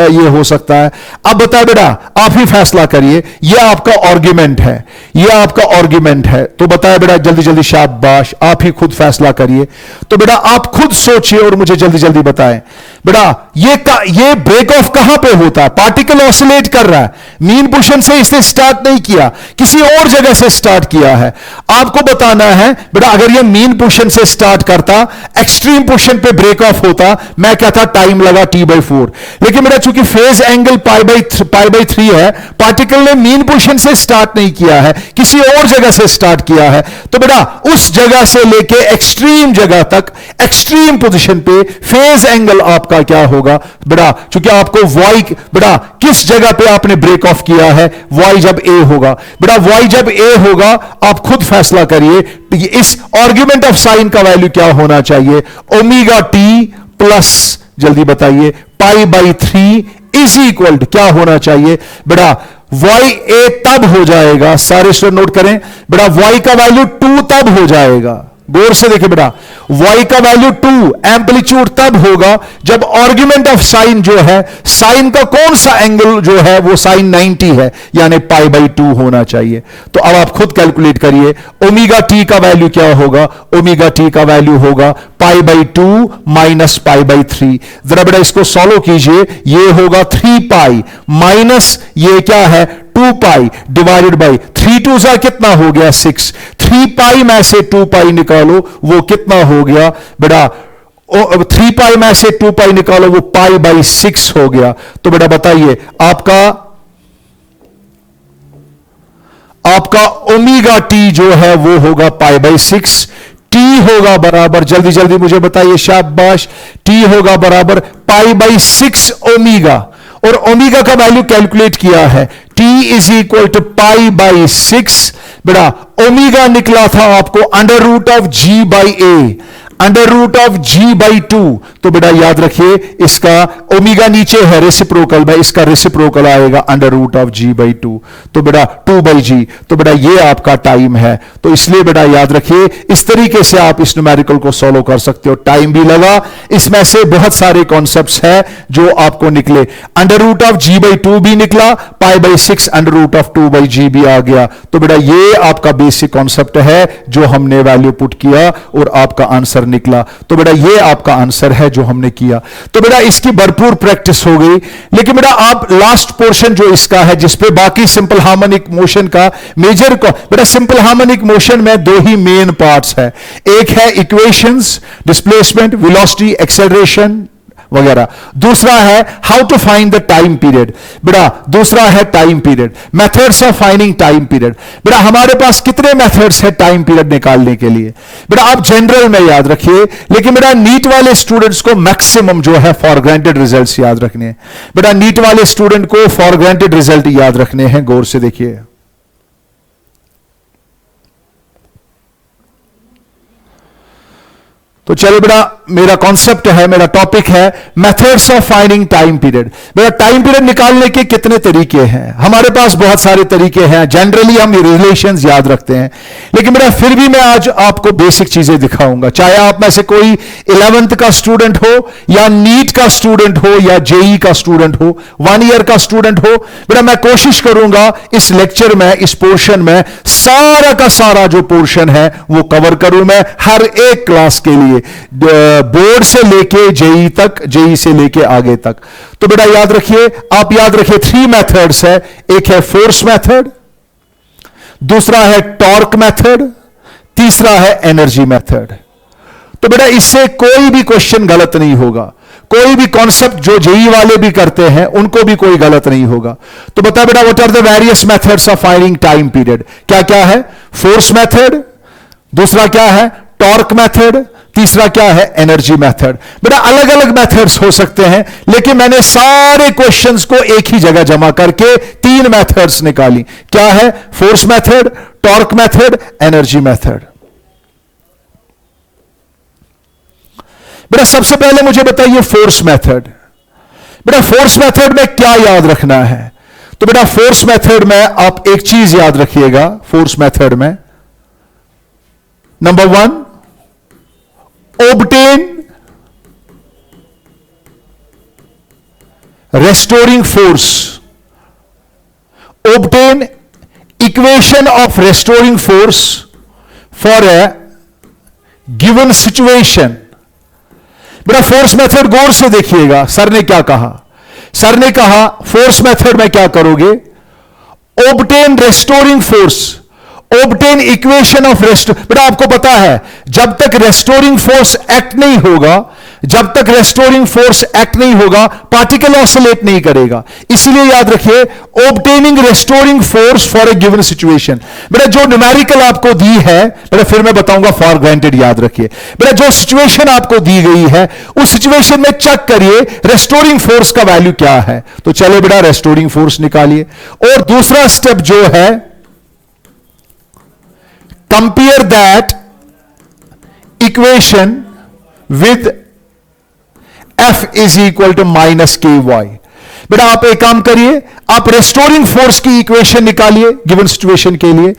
ये हो सकता है। अब बताए बेटा, आप ही फैसला करिए, ये आपका आर्गुमेंट है, ये आपका आर्गुमेंट है। तो बताए बेटा जल्दी जल्दी, शाबाश, आप ही खुद फैसला करिए। तो बेटा आप खुद सोचिए और मुझे जल्दी जल्दी बताएं बेटा, ये ब्रेक ऑफ कहां पे होता है, पार्टिकल ऑसिलेट कर रहा है, मीन पोजीशन से इसे स्टार्ट नहीं किया, किसी और जगह से स्टार्ट किया है। आपको बताना है बेटा, अगर ये मीन पोजीशन से स्टार्ट करता, एक्सट्रीम पोजीशन पे ब्रेक ऑफ होता, मैं कहता टाइम लगा T/4। लेकिन बेटा चूंकि फेज एंगल π/3 है, पार्टिकल ने मीन पोजीशन से स्टार्ट नहीं किया है, किसी और जगह से स्टार्ट किया है। तो बेटा उस जगह से लेके एक्सट्रीम जगह तक, एक्सट्रीम पोजीशन पे फेज एंगल आपका क्या होगा बेटा, चूंकि आपको y बेटा किस जगह पे आपने ब्रेक ऑफ किया है, y जब a होगा। बेटा y जब a होगा, आप खुद फैसला करिए, इस आर्गुमेंट ऑफ साइन का वैल्यू क्या होना चाहिए, ओमेगा टी प्लस, जल्दी बताइए, π/3 इज इक्वल टू क्या होना चाहिए बेटा, YA तब हो जाएगा, सारे स्टूडेंट नोट करें बेटा, y का वैल्यू 2 तब हो जाएगा। गौर से देखिए बेटा, y का वैल्यू 2 एम्पलीट्यूड तब होगा जब आर्गुमेंट ऑफ साइन जो है, साइन का कौन सा एंगल जो है वो साइन 90 है, यानी π/2 होना चाहिए। तो अब आप खुद कैलकुलेट करिए, ओमेगा टी का वैल्यू क्या होगा, ओमेगा टी का वैल्यू होगा π/2 माइनस π/3। जरा बेटा इसको सॉल्व कीजिए, ये होगा 3π माइनस ये क्या है 2π डिवाइडेड बाई 3 2 सा कितना हो गया 6, 3π में से 2π निकालो वो कितना हो गया बेटा, 3π में से 2π निकालो वो π/6 हो गया। तो बेटा बताइए आपका ओमेगा टी जो है वो होगा π/6, टी होगा बराबर, जल्दी जल्दी मुझे बताइए, शाबाश, टी होगा बराबर π/6 ओमेगा। और ओमेगा का वैल्यू कैलकुलेट किया है, t is equal to pi by 6। बेटा ओमेगा निकला था आपको under root of g by A, under root of g by 2। तो बेटा याद रखिए इसका ओमेगा नीचे है रेसिप्रोकल में, इसका रेसिप्रोकल आएगा under root of g by 2। तो बेटा 2 बाई g, तो बेटा ये आपका टाइम है। तो इसलिए बेटा याद रखिए इस तरीके से आप इस न्यूमेरिकल को सॉल्व कर सकते हो। टाइम भी लगा, इसमें से बहुत सारे कॉन्सेप्ट्स हैं जो आपको निकले। Under root of g by 2 भी निकला, pi by 6 under root of 2 by g भी आ गया। तो बेटा ये आपका बेसिक कॉन्सेप्ट है जो हमने वैल्यू पुट किया और आपका आंसर निकला। तो बेटा ये आपका आंसर है जो हमने किया। तो बेटा इसकी भरपूर प्रैक्टिस हो गई। लेकिन बेटा आप लास्ट पोर्शन जो इसका है जिसपे बाकी सिंपल हार्मोनिक मोशन का मेजर को, बेटा सिंपल हार्मोनिक मोशन में दो ही मेन पार्ट्स है, एक है इक्वेशंस, डिस्प्लेसमेंट, वेलोसिटी, एक्सेलरेशन वगैरह। दूसरा है how to find the time period. बेटा दूसरा है time period, methods of finding time period. बेटा हमारे पास कितने मेथड्स है टाइम पीरियड निकालने के लिए? बेटा आप जनरल में याद रखिए, लेकिन बेटा नीट वाले स्टूडेंट्स को मैक्सिमम जो है फॉर ग्रांटेड रिजल्ट्स याद रखने हैं। बेटा नीट वाले स्टूडेंट को फॉर ग्रांटेड रिजल्ट याद रखने हैं, गौर से देखिए। तो चलो बेटा मेरा कॉन्सेप्ट है, मेरा टॉपिक है methods of finding time period. बेटा टाइम पीरियड निकालने के कितने तरीके हैं? हमारे पास बहुत सारे तरीके हैं। जनरली हम रिलेशंस याद रखते हैं, लेकिन बेटा फिर भी मैं आज आपको बेसिक चीजें दिखाऊंगा। चाहे आप में से कोई 11th का स्टूडेंट हो या नीट का स्टूडेंट हो या जेई का स्टूडेंट हो, 1 ईयर का स्टूडेंट हो, बेटा मैं कोशिश करूंगा इस लेक्चर में, इस पोर्शन में सारा का सारा जो पोर्शन है वो कवर करूं मैं हर एक क्लास के लिए, बोर्ड से लेके जेई तक, जेई से लेके आगे तक। तो बेटा याद रखिए, आप याद रखिए 3 मेथड्स है। एक है फोर्स मेथड, दूसरा है टॉर्क मेथड, तीसरा है एनर्जी मेथड। तो बेटा इससे कोई भी क्वेश्चन गलत नहीं होगा, कोई भी कॉन्सेप्ट जो जेई वाले भी करते हैं उनको भी कोई गलत नहीं होगा। तो बता बेटा what are the various methods of finding time period? क्या क्या है? फोर्स मेथड, दूसरा क्या है टॉर्क मेथड, तीसरा क्या है एनर्जी मेथड। बेटा अलग अलग मेथड्स हो सकते हैं, लेकिन मैंने सारे क्वेश्चंस को एक ही जगह जमा करके 3 मेथड्स निकाली। क्या है? Force method, torque method, energy method. बेटा सबसे पहले मुझे बताइए फोर्स मेथड। बेटा फोर्स मेथड में क्या याद रखना है? तो बेटा फोर्स मेथड में आप एक चीज याद रखिएगा। फोर्स मेथड में number 1, obtain restoring force, obtain equation of restoring force for a given situation। बेटा फोर्स मेथड गौर से देखिएगा, सर ने क्या कहा? सर ने कहा फोर्स मेथड में क्या करोगे? obtain restoring force, obtain equation of rest. बेटा आपको पता है जब तक रेस्टोरिंग फोर्स एक्ट नहीं होगा, जब तक रेस्टोरिंग फोर्स एक्ट नहीं होगा पार्टिकल ऑसिलेट नहीं करेगा। इसलिए याद रखिए obtaining restoring force for a given situation. बेटा जो न्यूमेरिकल आपको दी है, बेटा फिर मैं बताऊंगा फॉर ग्रांटेड याद रखिए। बेटा जो सिचुएशन आपको दी गई है उस सिचुएशन में चेक करिए रेस्टोरिंग फोर्स का वैल्यू क्या है। तो चलो बेटा रेस्टोरिंग फोर्स निकालिए। और दूसरा स्टेप जो है compare that equation with F is equal to minus k y. बेटा आप एक काम करिए, आप रेस्टोरिंग फोर्स की इक्वेशन निकालिए गिवन सिचुएशन के लिए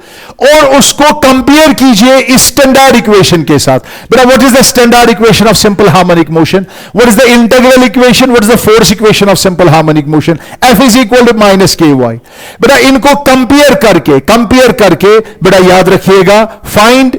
और उसको कंपेयर कीजिए इस स्टैंडर्ड इक्वेशन के साथ। बेटा what is the standard equation of simple harmonic motion? What is the integral equation? What is the force equation of simple harmonic motion? F is equal to minus k y. बेटा इनको compare करके बेटा याद रखिएगा find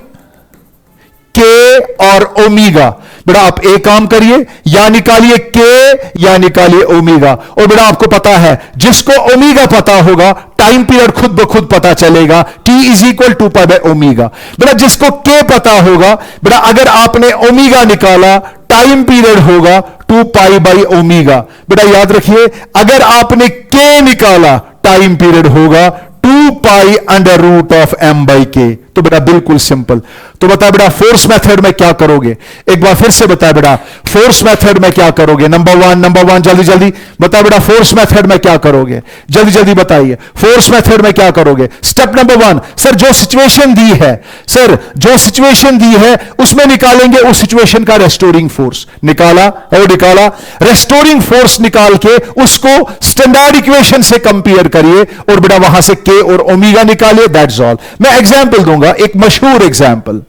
के और omega. बेटा आप एक काम करिए, या निकालिए के या निकालिए ओमेगा। और बेटा आपको पता है जिसको ओमेगा पता होगा टाइम पीरियड खुद ब खुद पता चलेगा, T is equal 2 pi by omega. बेटा जिसको के पता होगा, बेटा अगर आपने ओमेगा निकाला टाइम पीरियड होगा 2 पाई बाई ओमेगा। बेटा याद रखिए अगर आपने के निकाला टाइम पीरियड होगा 2 pi under root of m by k. तो बेटा बिल्कुल सिंपल। तो बता बेटा फोर्स मेथड में क्या करोगे, एक बार फिर से बता बेटा फोर्स मेथड में क्या करोगे। नंबर वन जल्दी जल्दी बता बेटा फोर्स मेथड में क्या करोगे, जल्दी जल्दी बताइए फोर्स मेथड में क्या करोगे। स्टेप नंबर 1, सर जो सिचुएशन दी है, सर जो सिचुएशन दी है उसमें निकालेंगे उस सिचुएशन का रेस्टोरिंग फोर्स। निकाला और निकाला, रेस्टोरिंग फोर्स निकाल के उसको स्टैंडर्ड इक्वेशन से कंपेयर करिए और बेटा वहां से के और ओमेगा निकालिए, दैट्स ऑल। मैं एग्जांपल दूंगा, एक मशहूर एग्जांपल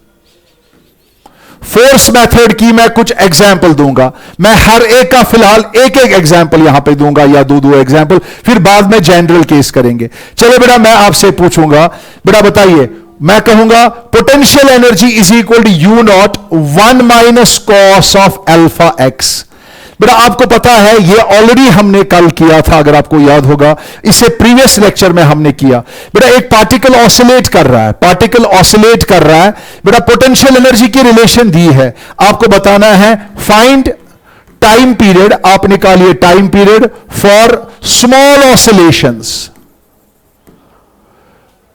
फोर्स मेथड की मैं कुछ एग्जांपल दूंगा। मैं हर एक का फिलहाल एक एक एग्जांपल यहां पे दूंगा या दो एग्जांपल, फिर बाद में जनरल केस करेंगे। चलो बेटा मैं आपसे पूछूंगा, बेटा बताइए, मैं कहूंगा potential energy is equal to U naught 1 minus cos of alpha x. बेटा आपको पता है ये ऑलरेडी हमने कल किया था, अगर आपको याद होगा, इससे प्रीवियस लेक्चर में हमने किया। बेटा एक पार्टिकल ऑसिलेट कर रहा है, पार्टिकल ऑसिलेट कर रहा है, बेटा पोटेंशियल एनर्जी की रिलेशन दी है, आपको बताना है फाइंड टाइम पीरियड। आप निकालिए time period for small oscillations.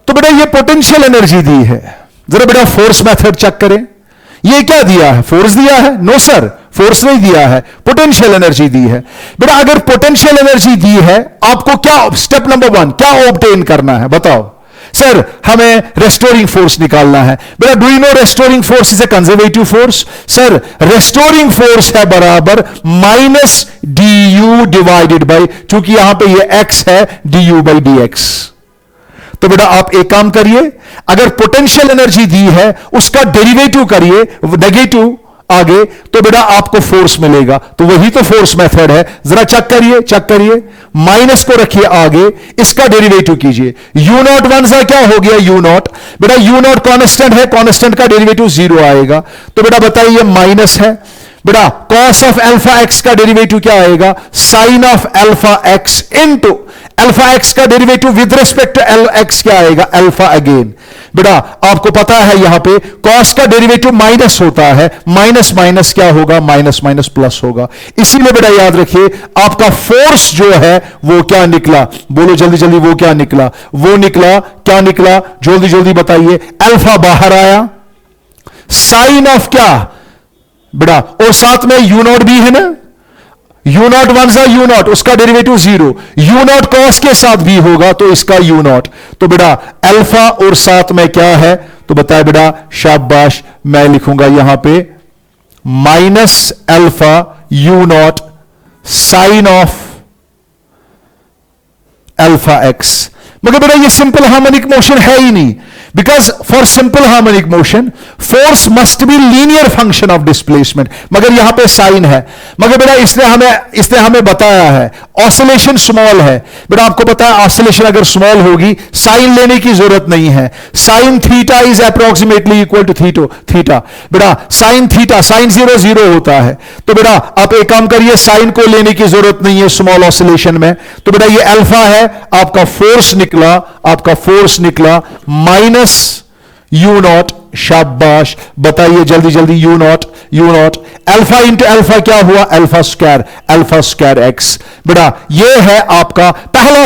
तो बेटा ये पोटेंशियल एनर्जी दी है, जरा बेटा फोर्स मेथड चेक करें। ये क्या दिया है, फोर्स दिया है? नो सर, फोर्स नहीं दिया है, पोटेंशियल एनर्जी दी है। बेटा अगर पोटेंशियल एनर्जी दी है, आपको क्या स्टेप नंबर 1 क्या ऑब्टेन करना है बताओ। सर हमें रेस्टोरिंग फोर्स निकालना है। बेटा do you no restoring force is a conservative force. Sir restoring force है बराबर minus D you divided by, चूंकि यहां पे ये एक्स है, D you by D x. तो बेटा आप एक काम करिए, अगर पोटेंशियल एनर्जी दी है उसका डेरिवेटिव करिए नेगेटिव आगे, तो बेटा आपको फोर्स मिलेगा। तो वही तो फोर्स मेथड है, जरा चेक करिए, चेक करिए, माइनस को रखिए आगे, इसका डेरिवेटिव कीजिए। यू नॉट 1 सा क्या हो गया यू नॉट, बेटा यू नॉट कांस्टेंट है, कांस्टेंट का डेरिवेटिव 0 आएगा। तो बेटा बताइए माइनस है, बेटा कॉस ऑफ अल्फा एक्स का डेरिवेटिव क्या आएगा, sine of alpha X into alpha X का derivative with respect to L X क्या आएगा, अल्फा अगेन। बेटा आपको पता है यहां पे कॉस का डेरिवेटिव माइनस होता है, माइनस माइनस क्या होगा, माइनस माइनस प्लस होगा। इसीलिए बेटा याद रखिए आपका फोर्स जो है वो क्या निकला, बोलो जल्दी जल्दी, वो क्या निकला, वो निकला क्या निकला, जल्दी जल्दी बताइए। अल्फा बाहर आया, साइन ऑफ क्या बेटा, और साथ में यू नॉट भी है ना, यू नॉट 1 सा यू नॉट, उसका डेरिवेटिव 0, यू नॉट कॉस के साथ भी होगा तो इसका यू नॉट। तो बेटा अल्फा और साथ में क्या है, तो बताए बेटा, शाबाश, मैं लिखूंगा यहां पे minus alpha U naught sine of alpha x. मगर बेटा ये सिंपल हार्मोनिक मोशन है ही नहीं, because for simple harmonic motion force must be linear function of displacement. मगर यहां पे साइन है, मगर बेटा इसने हमें बताया है ऑसिलेशन स्मॉल है। बेटा आपको पता है ऑसिलेशन अगर स्मॉल होगी साइन लेने की जरूरत नहीं है, sine theta is approximately equal to theta. बेटा साइन थीटा, साइन 0 0 होता है। तो बेटा आप एक काम करिए, साइन को लेने की जरूरत नहीं है स्मॉल ऑसिलेशन में। तो बेटा ये अल्फा है, आपका फोर्स निकला, आपका फोर्स निकला माइनस यू नॉट, शाबाश, बताइए जल्दी जल्दी, you not alpha into alpha क्या हुआ, अल्फा स्क्वायर एक्स। बेटा ये है आपका पहला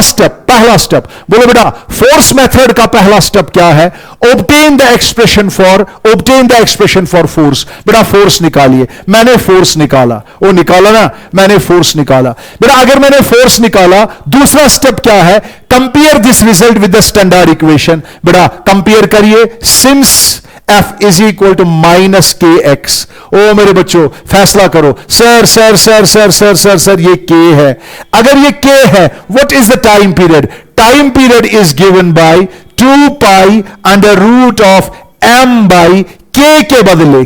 स्टेप। बोलो बेटा फोर्स मेथड का पहला स्टेप क्या है, obtain the expression for force. बेटा फोर्स निकालिए, मैंने फोर्स निकाला, वो निकाला ना, मैंने फोर्स निकाला। बेटा अगर मैंने फोर्स निकाला, दूसरा स्टेप क्या है, compare this result with the standard equation. बेटा कंपेयर करिए, since F is equal to minus k x. ओ मेरे बच्चों फैसला करो, सर ये के है। अगर ये के है, what is the time period, time period is given by 2 pi under root of m by k बदले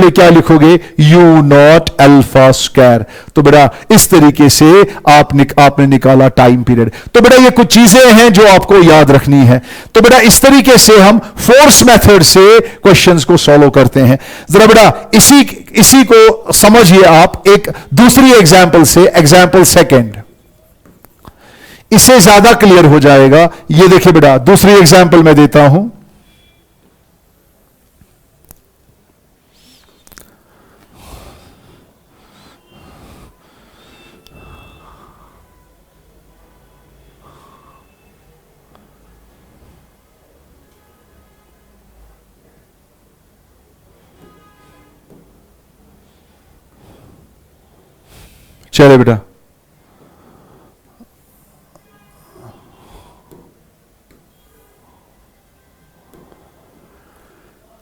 क्या लिखोगे, यू नॉट अल्फा स्क्वायर। तो बेटा इस तरीके से आपने निकाला टाइम पीरियड। तो बेटा ये कुछ चीजें हैं जो आपको याद रखनी है। तो बेटा इस तरीके से हम फोर्स मेथड से क्वेश्चंस को सॉल्व करते हैं। जरा बेटा इसी को समझिए आप एक दूसरी एग्जांपल से, एग्जांपल सेकंड, इससे ज्यादा क्लियर हो जाएगा। ये देखिए बेटा दूसरी एग्जांपल मैं देता हूं। चले बेटा,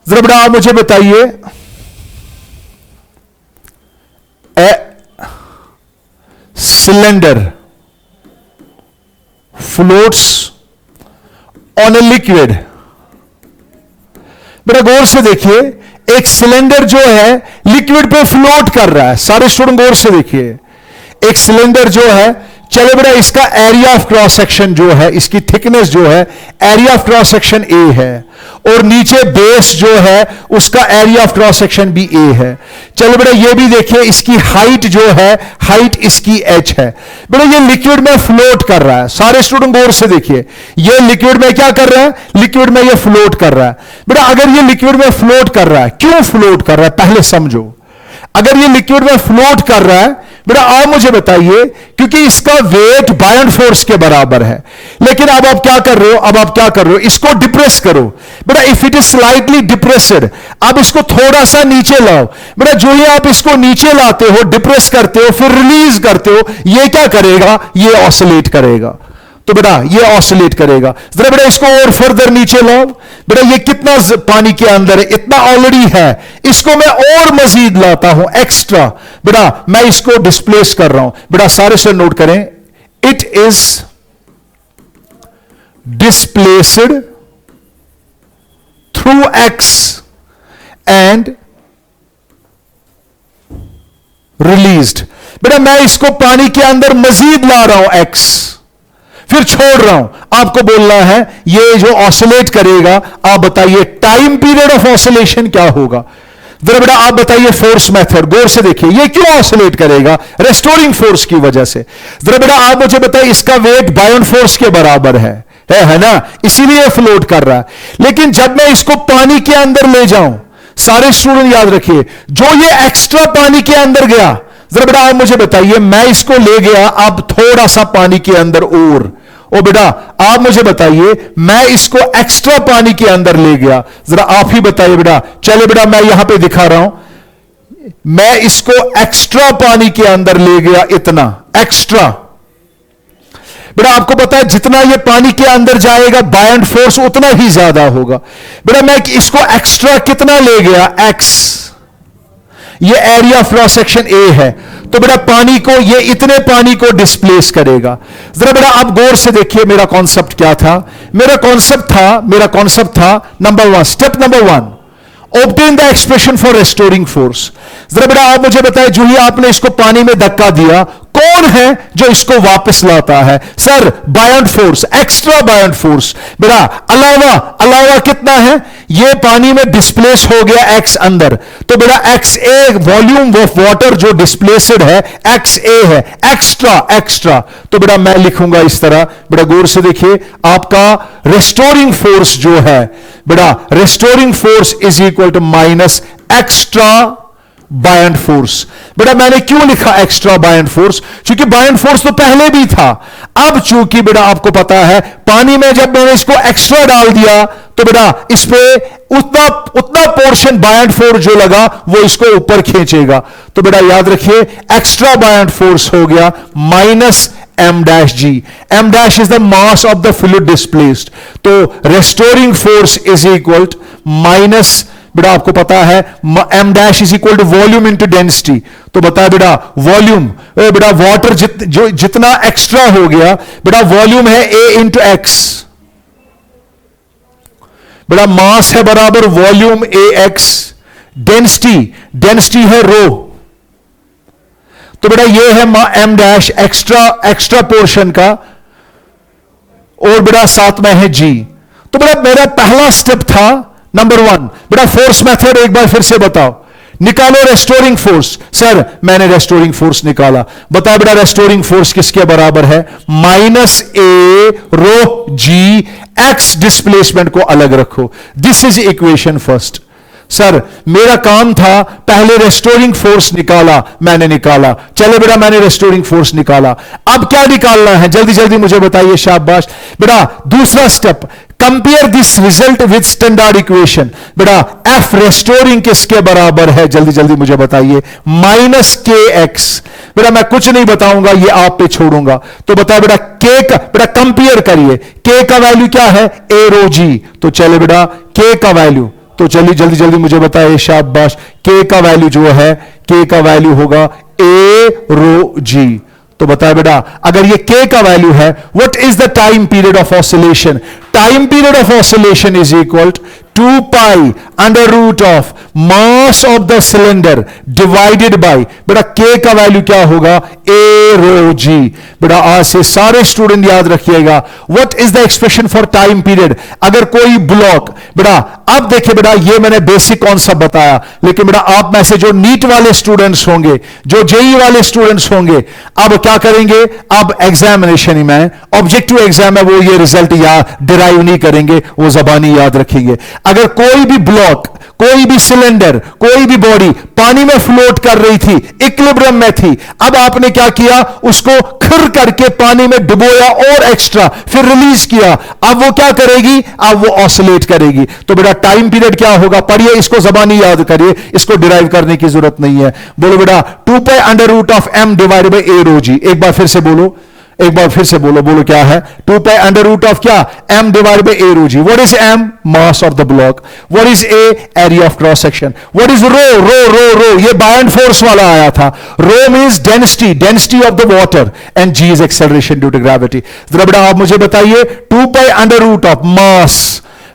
जरा बेटा आप मुझे बताइए, cylinder floats on a liquid. बेटा गौर से देखिए, एक सिलेंडर जो है लिक्विड पे फ्लोट कर रहा है। सारे स्टूडेंट गौर से देखिए, एक सिलेंडर जो है, चलो बेटा इसका एरिया ऑफ क्रॉस सेक्शन जो है, इसकी थिकनेस जो है, area of cross section A है, और नीचे बेस जो है उसका एरिया ऑफ क्रॉस सेक्शन भी ए है। चलो बेटा ये भी देखिए, इसकी हाइट जो है, हाइट इसकी एच है। बेटा ये लिक्विड में फ्लोट कर रहा है। सारे स्टूडेंट गौर से देखिए, ये लिक्विड में क्या कर रहा है, लिक्विड में ये फ्लोट कर रहा है। बेटा अगर ये लिक्विड में फ्लोट कर रहा है, क्यों फ्लोट कर रहा है पहले समझो। अगर ये लिक्विड में फ्लोट कर रहा है बेटा आप मुझे बताइए, क्योंकि इसका वेट बायन फोर्स के बराबर है। लेकिन अब आप क्या कर रहे हो, अब आप क्या कर रहे हो, इसको डिप्रेस करो। बेटा if it is slightly depressed, आप इसको थोड़ा सा नीचे लाओ। बेटा जो ही आप इसको नीचे लाते हो, डिप्रेस करते हो, फिर रिलीज करते हो, ये क्या करेगा, ये ऑसिलेट करेगा। तो बेटा ये ऑसिलेट करेगा। जरा बेटा इसको और फर्दर नीचे लाओ। बेटा ये कितना पानी के अंदर है, इतना ऑलरेडी है, इसको मैं और मजीद लाता हूं, एक्स्ट्रा। बेटा मैं इसको डिस्प्लेस कर रहा हूं। बेटा सारे से नोट करें, it is displaced through x and released. बेटा मैं इसको पानी के अंदर मजीद ला रहा हूं, एक्स, फिर छोड़ रहा हूं। आपको बोलना है ये जो ऑसिलेट करेगा, आप बताइए टाइम पीरियड ऑफ ऑसिलेशन क्या होगा। जरा बेटा आप बताइए फोर्स मेथड, गौर से देखिए, ये क्यों ऑसिलेट करेगा, रेस्टोरिंग फोर्स की वजह से। जरा बेटा आप मुझे बताइए, इसका वेट बायन फोर्स के बराबर है ना, इसीलिए फ्लोट कर रहा है। लेकिन जब मैं इसको पानी के अंदर ले जाऊं, सारे स्टूडेंट याद रखिए, जो ये एक्स्ट्रा पानी के अंदर गया, जरा बेटा आप मुझे बताइए, मैं इसको ले गया अब थोड़ा सा पानी के अंदर और, ओ बेटा आप मुझे बताइए, मैं इसको एक्स्ट्रा पानी के अंदर ले गया, जरा आप ही बताइए बेटा। चले बेटा मैं यहां पे दिखा रहा हूं, मैं इसको एक्स्ट्रा पानी के अंदर ले गया, इतना एक्स्ट्रा। बेटा आपको पता है जितना ये पानी के अंदर जाएगा बायन फोर्स उतना ही ज्यादा होगा। बेटा मैं इसको एक्स्ट्रा कितना ले गया, एक्स, ये area of cross section A है, तो बेटा पानी को, ये इतने पानी को डिस्प्लेस करेगा। जरा बेटा आप गौर से देखिए, मेरा कॉन्सेप्ट क्या था, मेरा कॉन्सेप्ट था number one, step number one, obtain the expression for restoring force. जरा बेटा आप मुझे बताएं, जो ही आपने इसको पानी में धक्का दिया, कौन है जो इसको वापस लाता है, sir Bayern force, extra buoyant force. बेटा अलावा कितना है, ये पानी में डिस्प्लेस हो गया एक्स अंदर, तो बेटा x A volume of water जो डिस्प्लेस्ड है, एक्स ए है, एक्स्ट्रा। तो बेटा मैं लिखूंगा इस तरह, बेटा गौर से देखिए, आपका रेस्टोरिंग फोर्स जो है, बेटा restoring force is equal to minus extra buoyant force. बेटा मैंने क्यों लिखा एक्स्ट्रा बायन फोर्स, क्योंकि बायन फोर्स तो पहले भी था। अब चूंकि बेटा आपको पता है, पानी में जब मैंने इसको एक्स्ट्रा डाल दिया, तो बेटा इस पे उतना पोर्शन बायन फोर्स जो लगा वो इसको ऊपर खींचेगा। तो बेटा याद रखिए, एक्स्ट्रा बायन फोर्स हो गया minus M dash G. M dash is the mass of the fluid displaced. तो restoring force is equal minus, बेटा आपको पता है M dash is equal to volume into density. तो बता बेटा वॉल्यूम, बेटा वाटर जितना एक्स्ट्रा हो गया, बेटा वॉल्यूम है ए इंटू एक्स, बेटा मास है बराबर वॉल्यूम ए एक्स, डेंसिटी है रो। तो बेटा ये है एम डैश एक्स्ट्रा पोर्शन का, और बेटा साथ में है जी। तो बेटा मेरा पहला स्टेप था नंबर वन, बेटा फोर्स मेथड एक बार फिर से बताओ, निकालो रेस्टोरिंग फोर्स। सर मैंने रेस्टोरिंग फोर्स निकाला, बताओ बेटा रेस्टोरिंग फोर्स किसके बराबर है, माइनस ए रो जी, एक्स डिस्प्लेसमेंट को अलग रखो। This is equation first. Sir मेरा काम था पहले रेस्टोरिंग फोर्स निकाला, मैंने निकाला, चलो बेटा मैंने रेस्टोरिंग फोर्स निकाला, अब क्या निकालना है, जल्दी जल्दी मुझे बताइए, शाबाश। बेटा दूसरा step, compare this result with standard equation. बेटा एफ रेस्टोरिंग किसके बराबर है, जल्दी जल्दी मुझे बताइए, माइनस के एक्स। बेटा मैं कुछ नहीं बताऊंगा, ये आप पे छोड़ूंगा। तो बताओ बेटा के का, बेटा कंपेयर करिए, के का वैल्यू क्या है, ए रो जी। तो चले बेटा के का वैल्यू, तो चलिए जल्दी जल्दी मुझे बताइए, शाबाश। के का वैल्यू जो है, के का वैल्यू होगा ए रो जी। तो बताए बेटा अगर ये k का वैल्यू है, what is the time period of oscillation? Time period of oscillation is equal 2 pi under root of mass of the cylinder divided by, बेटा k का वैल्यू क्या होगा, ए रो जी। बेटा आज से सारे स्टूडेंट याद रखिएगा, what is the expression for time period. अगर कोई ब्लॉक, बेटा अब देखिए बेटा ये मैंने बेसिक कॉन्सेप्ट बताया, लेकिन बेटा आप में से जो नीट वाले स्टूडेंट्स होंगे, जो जेई वाले स्टूडेंट्स होंगे, अब क्या करेंगे, अब एग्जामिनेशन में ऑब्जेक्टिव एग्जाम है, वो ये रिजल्ट या डिराइव नहीं करेंगे, वो जबानी याद रखेंगे। अगर कोई भी ब्लॉक, कोई भी सिलेंडर, कोई भी बॉडी पानी में फ्लोट कर रही थी, इक्विलिब्रियम में थी, अब आपने क्या किया, उसको खिर करके पानी में डुबोया और एक्स्ट्रा, फिर रिलीज किया, अब वो क्या करेगी, अब वो ऑसिलेट करेगी। तो बेटा टाइम पीरियड क्या होगा, पढ़िए इसको, जबानी याद करिए, इसको डिराइव करने की जरूरत नहीं है। बोलो बेटा 2 pi under root of M divided by A rho G. एक बार फिर से बोलो, एक बार फिर से बोलो, बोलो क्या है, 2 पाई अंडर रूट ऑफ क्या, m divided by a rho G. What is m, mass of the block. What is a, area of cross section. What is rho, rho ये बायन फोर्स वाला आया था। Rho means density, density of the water, and g is acceleration due to gravity. जरा बेटा आप मुझे बताइए 2 pi under root of mass,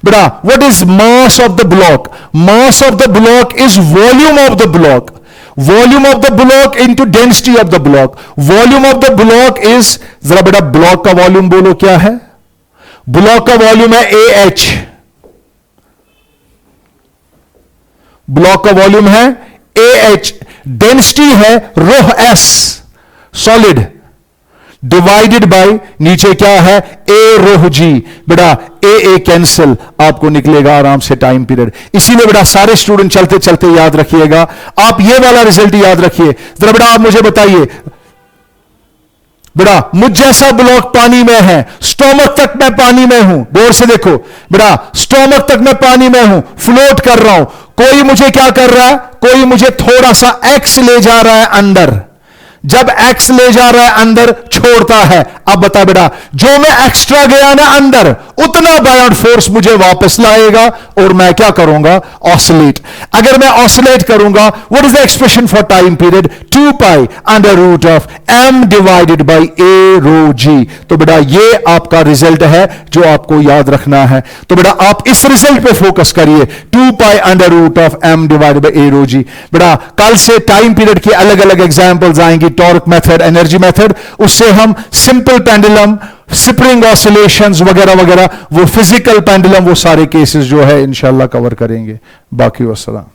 बेटा what is mass of the block. Mass of the block is volume of the block, volume of the block into density of the block. Volume of the block is, जरा बेटा block का volume बोलो क्या है, block का volume है A H, block का volume है ए एच, डेंसिटी है रोह एस सॉलिड, डिवाइडेड बाय नीचे क्या है, ए रोह जी। बेटा ए कैंसिल, आपको निकलेगा आराम से टाइम पीरियड। इसीलिए बेटा सारे स्टूडेंट चलते चलते याद रखिएगा, आप ये वाला रिजल्ट याद रखिए। जरा बेटा आप मुझे बताइए, बेटा मुझ जैसा ब्लॉक पानी में है, स्टोमक तक मैं पानी में हूं, गौर से देखो बेटा, स्टोमक तक मैं पानी में हूं, फ्लोट कर रहा हूं, कोई मुझे क्या कर रहा है, कोई मुझे थोड़ा सा एक्स ले जा रहा है अंदर, जब एक्स ले जा रहा है अंदर छोड़ता है। अब बता बेटा जो मैं एक्स्ट्रा गया ना अंदर, उतना बायोट फोर्स मुझे वापस लाएगा और मैं क्या करूंगा, ऑसिलेट। अगर मैं ऑसिलेट करूंगा, what is the expression for time period, 2 pi under root of m divided by a rho g. तो बेटा ये आपका रिजल्ट है जो आपको याद रखना है। तो बेटा आप इस रिजल्ट पे फोकस करिए, 2 pi under root of m divided by a rho g. बेटा कल से टाइम पीरियड के अलग अलग एग्जांपल्स आएंगी, टॉर्क मेथड, एनर्जी मेथड, उससे हम सिंपल पेंडुलम, स्प्रिंग ऑसिलेशंस वगैरह वगैरह, वो फिजिकल पेंडुलम, वो सारे केसेस जो है इंशाल्लाह कवर करेंगे। बाकी वस्सलाम।